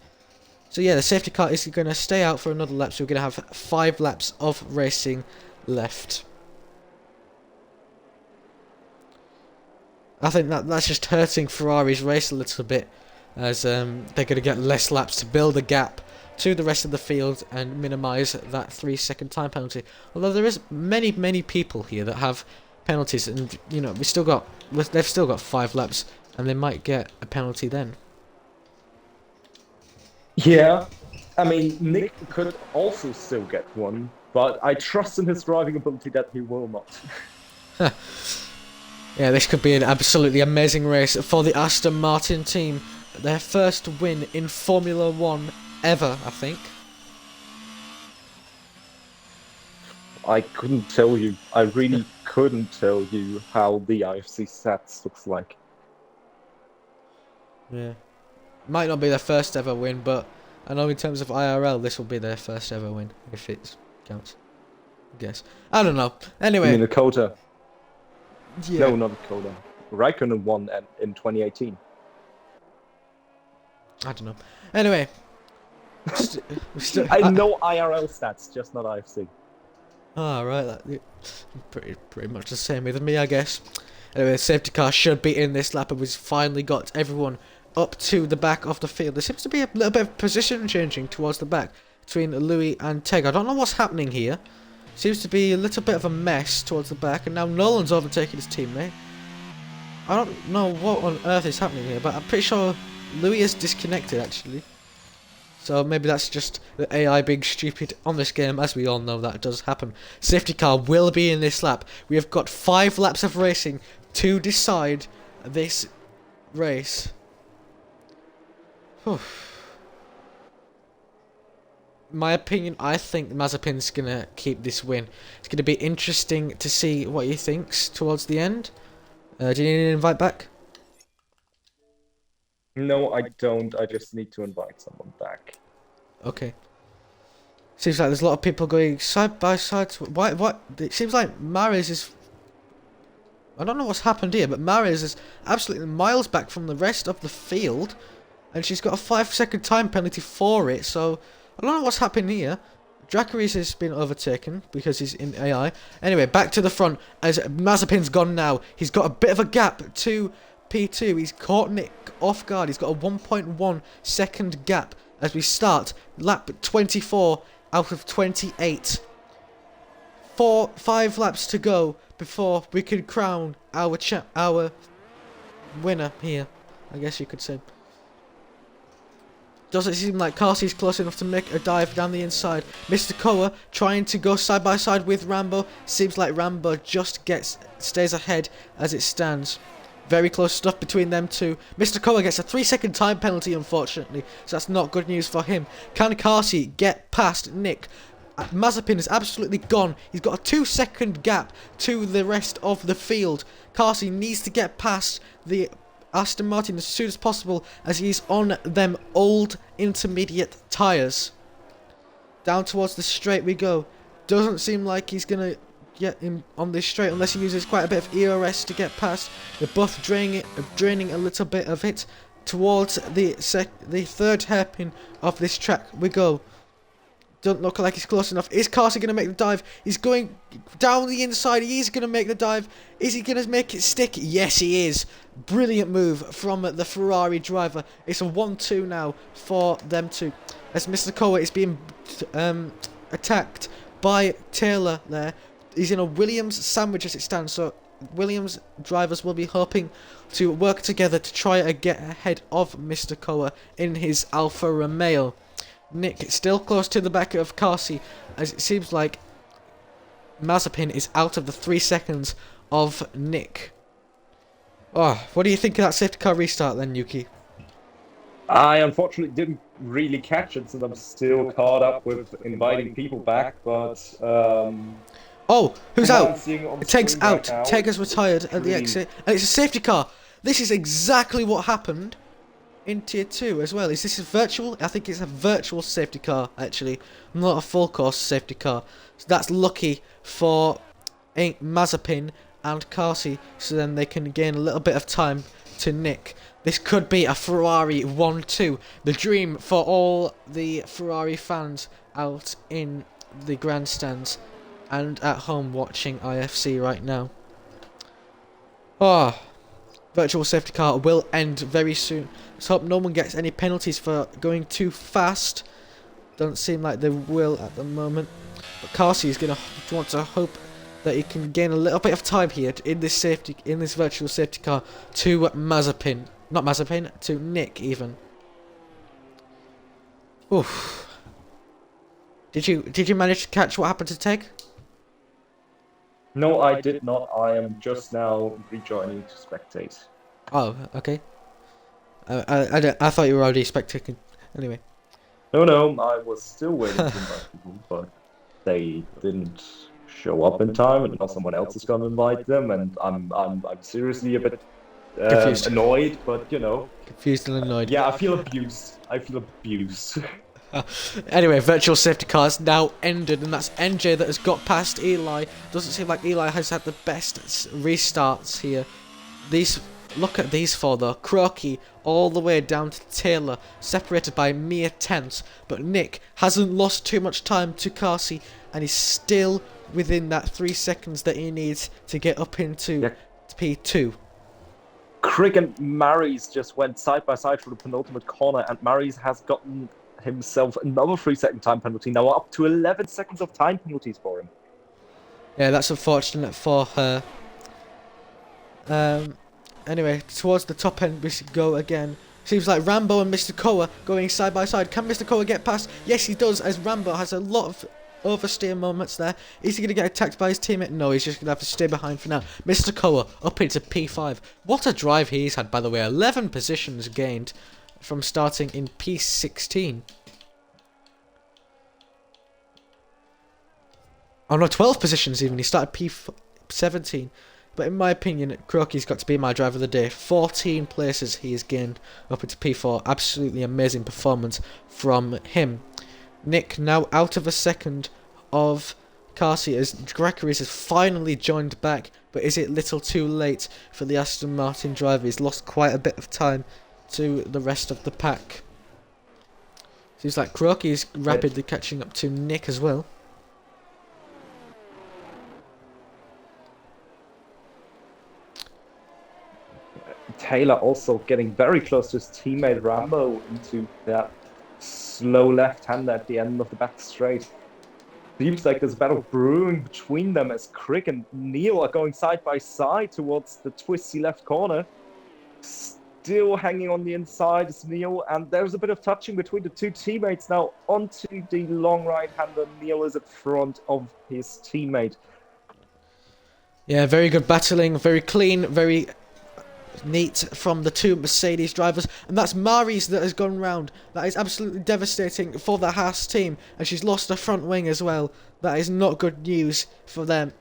So yeah, the safety car is going to stay out for another lap, so we're going to have 5 laps of racing left. I think that's just hurting Ferrari's race a little bit, as they're going to get less laps to build a gap to the rest of the field and minimise that 3-second time penalty. Although there is many people here that have penalties, and you know they've still got 5 laps, and they might get a penalty then.
Yeah, I mean, Nick could also still get one, but I trust in his driving ability that he will not.
Yeah, this could be an absolutely amazing race for the Aston Martin team. Their first win in Formula 1 ever, I think.
I couldn't tell you. I really couldn't tell you how the IFC stats looks like.
Yeah. Might not be their first ever win, but I know in terms of IRL, this will be their first ever win, if it counts. I guess. I don't know. Anyway.
You mean Dakota?
Yeah.
No, not Dakota. Raikkonen won in 2018.
I don't know. Anyway.
I know IRL stats, just not IFC.
Ah, right. Pretty much the same with me, I guess. Anyway, the safety car should be in this lap, and we've finally got everyone up to the back of the field. There seems to be a little bit of position changing towards the back between Louis and Teg. I don't know what's happening here. Seems to be a little bit of a mess towards the back, and now Nolan's overtaking his teammate. I don't know what on earth is happening here, but I'm pretty sure Louis is disconnected actually. So maybe that's just the AI being stupid on this game, as we all know that does happen. Safety car will be in this lap. We have got 5 laps of racing to decide this race. Whew. My opinion, I think Mazepin's going to keep this win. It's going to be interesting to see what he thinks towards the end. Do you need an invite back?
No, I don't. I just need to invite someone back.
Okay. Seems like there's a lot of people going side by side. What? It seems like Mares is... I don't know what's happened here, but Mares is absolutely miles back from the rest of the field. And she's got a 5-second time penalty for it, so... I don't know what's happened here. Dracarys has been overtaken because he's in AI. Anyway, back to the front as Mazepin's gone now. He's got a bit of a gap to P2. He's caught Nick off guard. He's got a 1.1 second gap as we start lap 24 out of 28. 5 laps to go before we can crown our winner here, I guess you could say. Doesn't seem like Carsey's close enough to make a dive down the inside. Mr. Koa trying to go side by side with Rambo. Seems like Rambo just stays ahead as it stands. Very close stuff between them two. Mr. Koa gets a 3-second time penalty, unfortunately, so that's not good news for him. Can Carsey get past Nick? Mazepin is absolutely gone. He's got a 2-second gap to the rest of the field. Carsey needs to get past the Aston Martin as soon as possible, as he's on them old intermediate tyres. Down towards the straight we go. Doesn't seem like he's going to get him on this straight unless he uses quite a bit of ERS to get past. They're both draining a little bit of it. Towards the third hairpin of this track we go. Doesn't look like he's close enough. Is Carsey going to make the dive? He's going down the inside. He's going to make the dive. Is he going to make it stick? Yes, he is. Brilliant move from the Ferrari driver. It's a 1-2 now for them two. As Mr. Koa is being attacked by Taylor there. He's in a Williams sandwich as it stands. So Williams drivers will be hoping to work together to try and get ahead of Mr. Koa in his Alfa Romeo. Nick still close to the back of Carsey, as it seems like Mazepin is out of the 3 seconds of Nick. Oh, what do you think of that safety car restart then, Yuki?
I unfortunately didn't really catch it since I'm still caught up with inviting people back, but
oh, who's out? Teg's out.
Right,
Teg has retired at the exit, and it's a safety car. This is exactly what happened in Tier 2 as well. Is this a virtual? I think it's a virtual safety car, actually. Not a full course safety car. So that's lucky for Mazepin and Carsey, so then they can gain a little bit of time to Nick. This could be a Ferrari 1-2. The dream for all the Ferrari fans out in the grandstands and at home watching IFC right now. Oh, virtual safety car will end very soon. Let's hope no one gets any penalties for going too fast. Doesn't seem like they will at the moment. But Carsey is going to want to hope that he can gain a little bit of time here in this virtual safety car to Mazepin. Not Mazepin, to Nick even. Oof. Did you manage to catch what happened to Teg?
No, I did not. I am just now rejoining to spectate.
Oh, okay. I thought you were already spectating. Anyway.
No, I was still waiting to invite people, but they didn't show up in time, and now someone else is gonna invite them, and I'm seriously a bit annoyed, but you know.
Confused and annoyed.
Yeah, I feel abused.
Anyway, virtual safety car has now ended, and that's NJ that has got past Eli. Doesn't seem like Eli has had the best restarts here. Look at these four though. Croaky all the way down to Taylor, separated by mere tenths. But Nick hasn't lost too much time to Carsey, and he's still within that 3 seconds that he needs to get up into P2.
Crick and Mary's just went side by side for the penultimate corner, and Mary's has gotten himself another 3-second time penalty, now up to 11 seconds of time penalties for him.
Yeah, that's unfortunate for her. Anyway, towards the top end we should go again. Seems like Rambo and Mr. Koa going side by side. Can Mr. Koa get past? Yes, he does, as Rambo has a lot of oversteer moments there. Is he going to get attacked by his teammate? No, he's just going to have to stay behind for now. Mr. Koa up into P5. What a drive he's had, by the way. 11 positions gained from starting in P16. Oh no, 12 positions even. He started P17. But in my opinion, Croaky's got to be my driver of the day. 14 places he has gained up into P4. Absolutely amazing performance from him. Nick now out of a second of Carsey as Gregory's has finally joined back. But is it little too late for the Aston Martin driver? He's lost quite a bit of time to the rest of the pack. Seems like Croaky is rapidly catching up to Nick as well.
Taylor also getting very close to his teammate Rambo into that slow left-hander at the end of the back straight. Seems like there's a battle brewing between them as Crick and Neil are going side by side towards the twisty left corner. still hanging on the inside is Neil, and there's a bit of touching between the two teammates now onto the long right-hander. Neil is at front of his teammate.
Yeah, very good battling, very clean, very neat from the two Mercedes drivers, and that's Mari's that has gone round. That is absolutely devastating for the Haas team, and she's lost her front wing as well. That is not good news for them.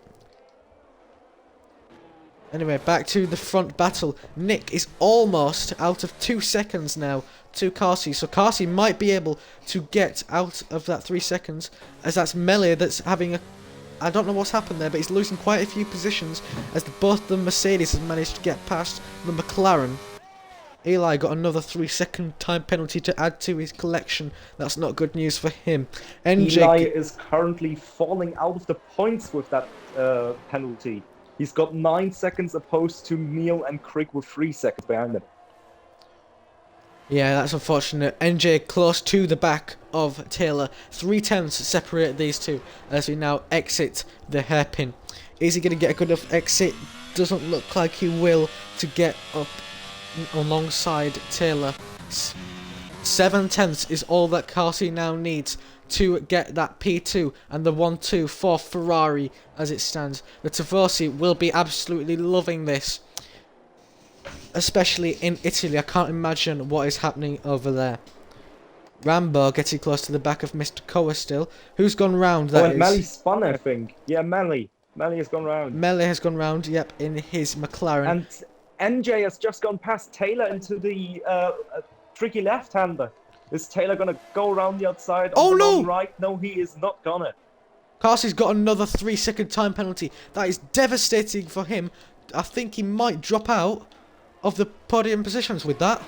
Anyway, back to the front battle. Nick is almost out of 2 seconds now to Carsey, so Carsey might be able to get out of that 3 seconds, as that's Melee that's having a... I don't know what's happened there, but he's losing quite a few positions as both the Mercedes have managed to get past the McLaren. Eli got another 3-second time penalty to add to his collection. That's not good news for him.
Eli is currently falling out of the points with that penalty. He's got 9 seconds opposed to Neil and Crick with 3 seconds behind him.
Yeah, that's unfortunate. NJ close to the back of Taylor. 3/10 separate these two as we now exit the hairpin. Is he going to get a good enough exit? Doesn't look like he will to get up alongside Taylor. 7/10 is all that Carsey now needs to get that P2 and the 1-2 for Ferrari as it stands. The Tifosi will be absolutely loving this, especially in Italy. I can't imagine what is happening over there. Rambo getting close to the back of Mr. Koa still. Who's gone round?
Oh, and Melly spun, I think. Yeah, Melly. Melly has gone round.
Melly has gone round, yep, in his McLaren.
And NJ has just gone past Taylor into the tricky left-hander. Is Taylor going to go around the outside on the long right? No, he is not gonna.
Carsey's got another 3-second time penalty. That is devastating for him. I think he might drop out of the podium positions with that.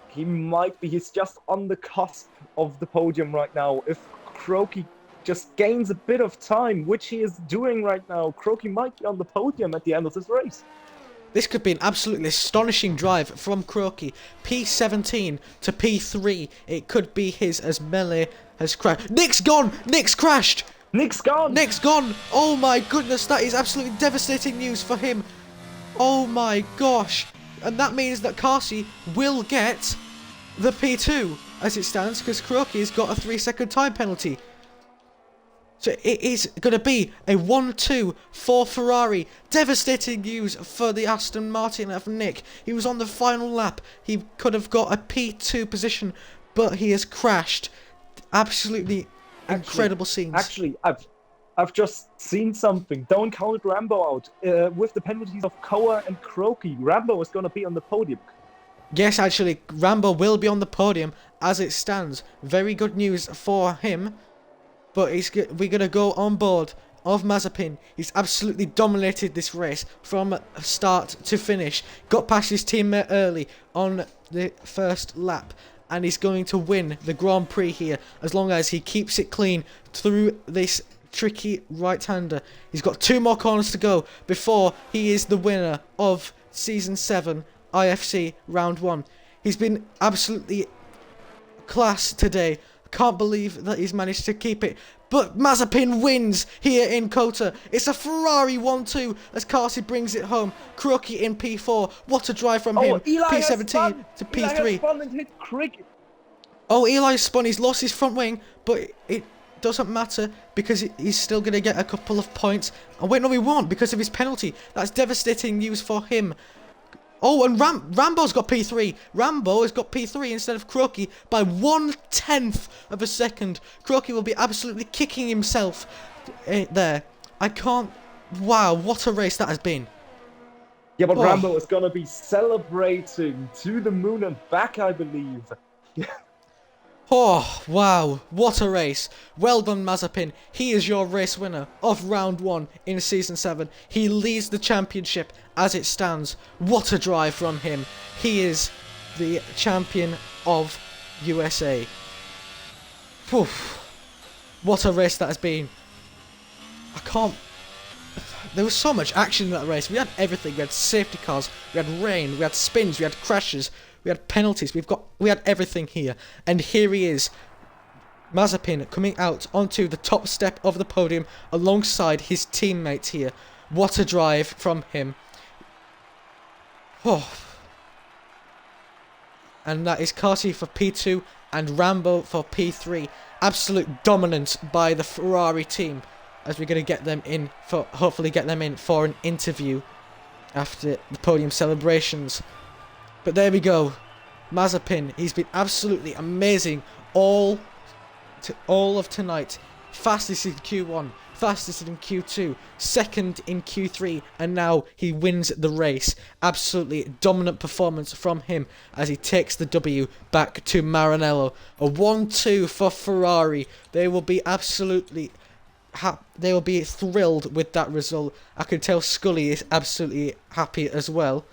He might be. He's just on the cusp of the podium right now. If Croaky just gains a bit of time, which he is doing right now, Croaky might be on the podium at the end of this race.
This could be an absolutely astonishing drive from Croaky. P17 to P3. It could be his as Melee has crashed. Nick's gone! Nick's crashed!
Nick's gone!
Nick's gone! Oh my goodness, that is absolutely devastating news for him. Oh my gosh. And that means that Carsey will get the P2 as it stands, because Croaky has got a 3-second time penalty. So it is going to be a 1-2 for Ferrari. Devastating news for the Aston Martin of Nick. He was on the final lap. He could have got a P2 position, but he has crashed. Absolutely incredible scenes.
Actually, I've just seen something. Don't count Rambo out. With the penalties of Koa and Croaky, Rambo is going to be on the podium.
Yes, actually, Rambo will be on the podium as it stands. Very good news for him. But we're going to go on board of Mazepin. He's absolutely dominated this race from start to finish. Got past his teammate early on the first lap. And he's going to win the Grand Prix here as long as he keeps it clean through this tricky right-hander. He's got 2 more corners to go before he is the winner of Season 7 IFC Round 1. He's been absolutely class today. Can't believe that he's managed to keep it. But Mazepin wins here in Kota. It's a Ferrari 1-2 as Carsey brings it home. Croaky in P4. What a drive from him. P17 to P3.
Eli spun and hit Crick.
Oh, Eli spun. He's lost his front wing, but it doesn't matter because he's still going to get a couple of points. And wait, no, he won't because of his penalty. That's devastating news for him. Oh, and Rambo's got P3. Rambo has got P3 instead of Croaky by 1/10 of a second. Croaky will be absolutely kicking himself there. I can't... Wow, what a race that has been.
Yeah, but Rambo is going to be celebrating to the moon and back, I believe.
Oh, wow, what a race. Well done, Mazepin. He is your race winner of Round 1 in Season 7. He leads the championship as it stands. What a drive from him. He is the champion of USA. Whew. What a race that has been. I can't... There was so much action in that race. We had everything. We had safety cars, we had rain, we had spins, we had crashes, we had penalties. We had everything here. And here he is, Mazepin, coming out onto the top step of the podium alongside his teammates here. What a drive from him. Oh. And that is Carty for P2 and Rambo for P3. Absolute dominance by the Ferrari team, as we're going to get them in for, hopefully get them in for an interview after the podium celebrations. But there we go. Mazepin, he's been absolutely amazing all of tonight. Fastest in Q1, fastest in Q2, second in Q3, and now he wins the race. Absolutely dominant performance from him as he takes the W back to Maranello. A 1-2 for Ferrari. They will be absolutely they will be thrilled with that result. I can tell Scully is absolutely happy as well.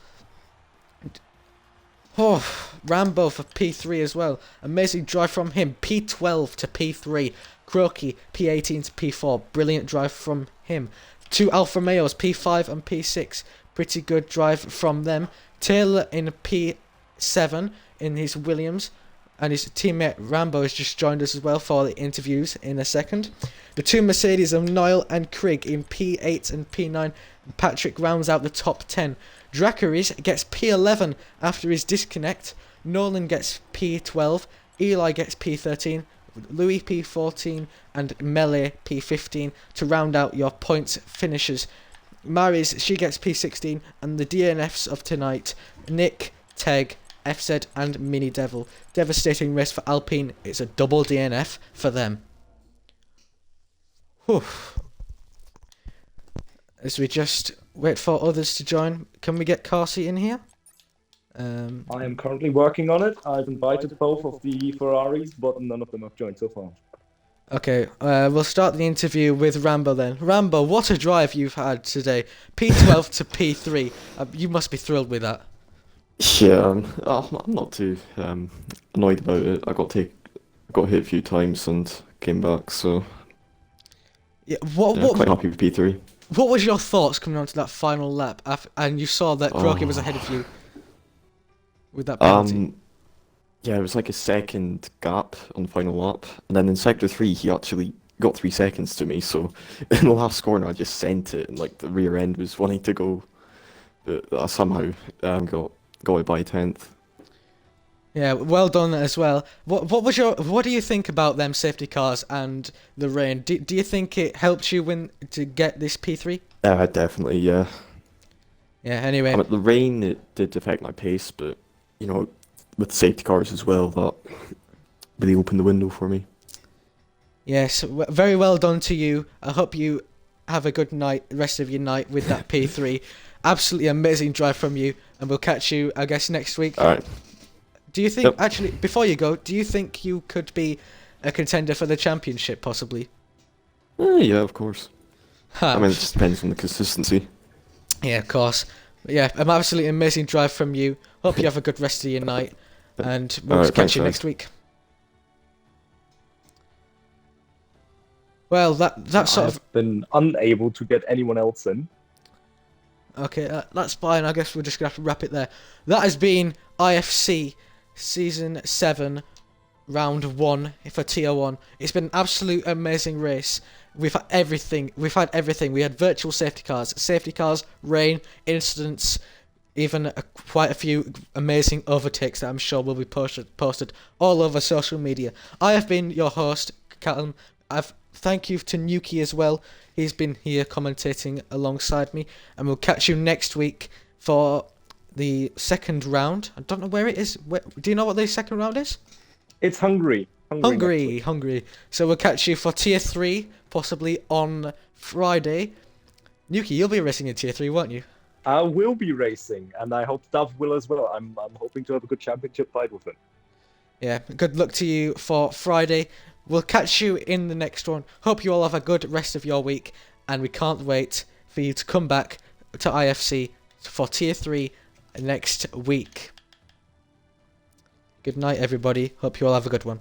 Oh, Rambo for P3 as well. Amazing drive from him. P12 to P3. Croaky, P18 to P4. Brilliant drive from him. Two Alfa Romeos, P5 and P6. Pretty good drive from them. Taylor in P7 in his Williams. And his teammate Rambo has just joined us as well for the interviews in a second. The two Mercedes of Niall and Craig in P8 and P9. Patrick rounds out the top 10. Dracaris gets P11 after his disconnect. Nolan gets P12. Eli gets P13. Louis P14 and Melee P15 to round out your points finishers. Maris, she gets P16, and the DNFs of tonight, Nick, Teg, FZ and Mini Devil. Devastating race for Alpine. It's a double DNF for them. Whew. As we just wait for others to join, can we get Carsey in here?
I am currently working on it. I've invited both of the Ferraris, but none of them have joined so far.
Okay, we'll start the interview with Rambo then. Rambo, what a drive you've had today. P12 to P3. You must be thrilled with that.
Yeah, I'm not too annoyed about it. I got hit a few times and came back, so
Yeah,
quite happy with P3.
What was your thoughts coming on to that final lap, and you saw that Croaky was ahead of you with that penalty?
Yeah, it was like a second gap on the final lap, and then in sector 3 he actually got 3 seconds to me, so in the last corner I just sent it, and like the rear end was wanting to go, but I somehow got it by a 10th.
Yeah, well done as well. What do you think about them safety cars and the rain? Do you think it helped you to get this P3?
Definitely, yeah.
Yeah, anyway.
I mean, the rain, it did affect my pace, but, you know, with the safety cars as well, that really opened the window for me.
Yes, very well done to you. I hope you have a good night, rest of your night with that P3. Absolutely amazing drive from you, and we'll catch you, I guess, next week.
Alright.
Do you think, actually, before you go, do you think you could be a contender for the championship, possibly?
Yeah, of course. I mean, it just depends on the consistency.
Yeah, of course. But yeah, an absolutely amazing drive from you. Hope you have a good rest of your night, and we'll catch you next week. Well, that's sort of...
I've been unable to get anyone else in.
Okay, that's fine. I guess we're just going to have to wrap it there. That has been IFC Season 7, Round 1 for Tier 1. It's been an absolute amazing race. We've had everything. We had virtual safety cars, rain, incidents, even quite a few amazing overtakes that I'm sure will be posted all over social media. I have been your host, Callum. Thank you to Nuki as well. He's been here commentating alongside me, and we'll catch you next week for the second round. I don't know where it is. Do you know what the second round is?
It's Hungary.
Hungary. So we'll catch you for Tier 3, possibly on Friday. Nuki, you'll be racing in Tier 3, won't you?
I will be racing, and I hope Dove will as well. I'm hoping to have a good championship fight with him.
Yeah, good luck to you for Friday. We'll catch you in the next one. Hope you all have a good rest of your week, and we can't wait for you to come back to IFC for Tier 3 next week. Good night, everybody. Hope you all have a good one.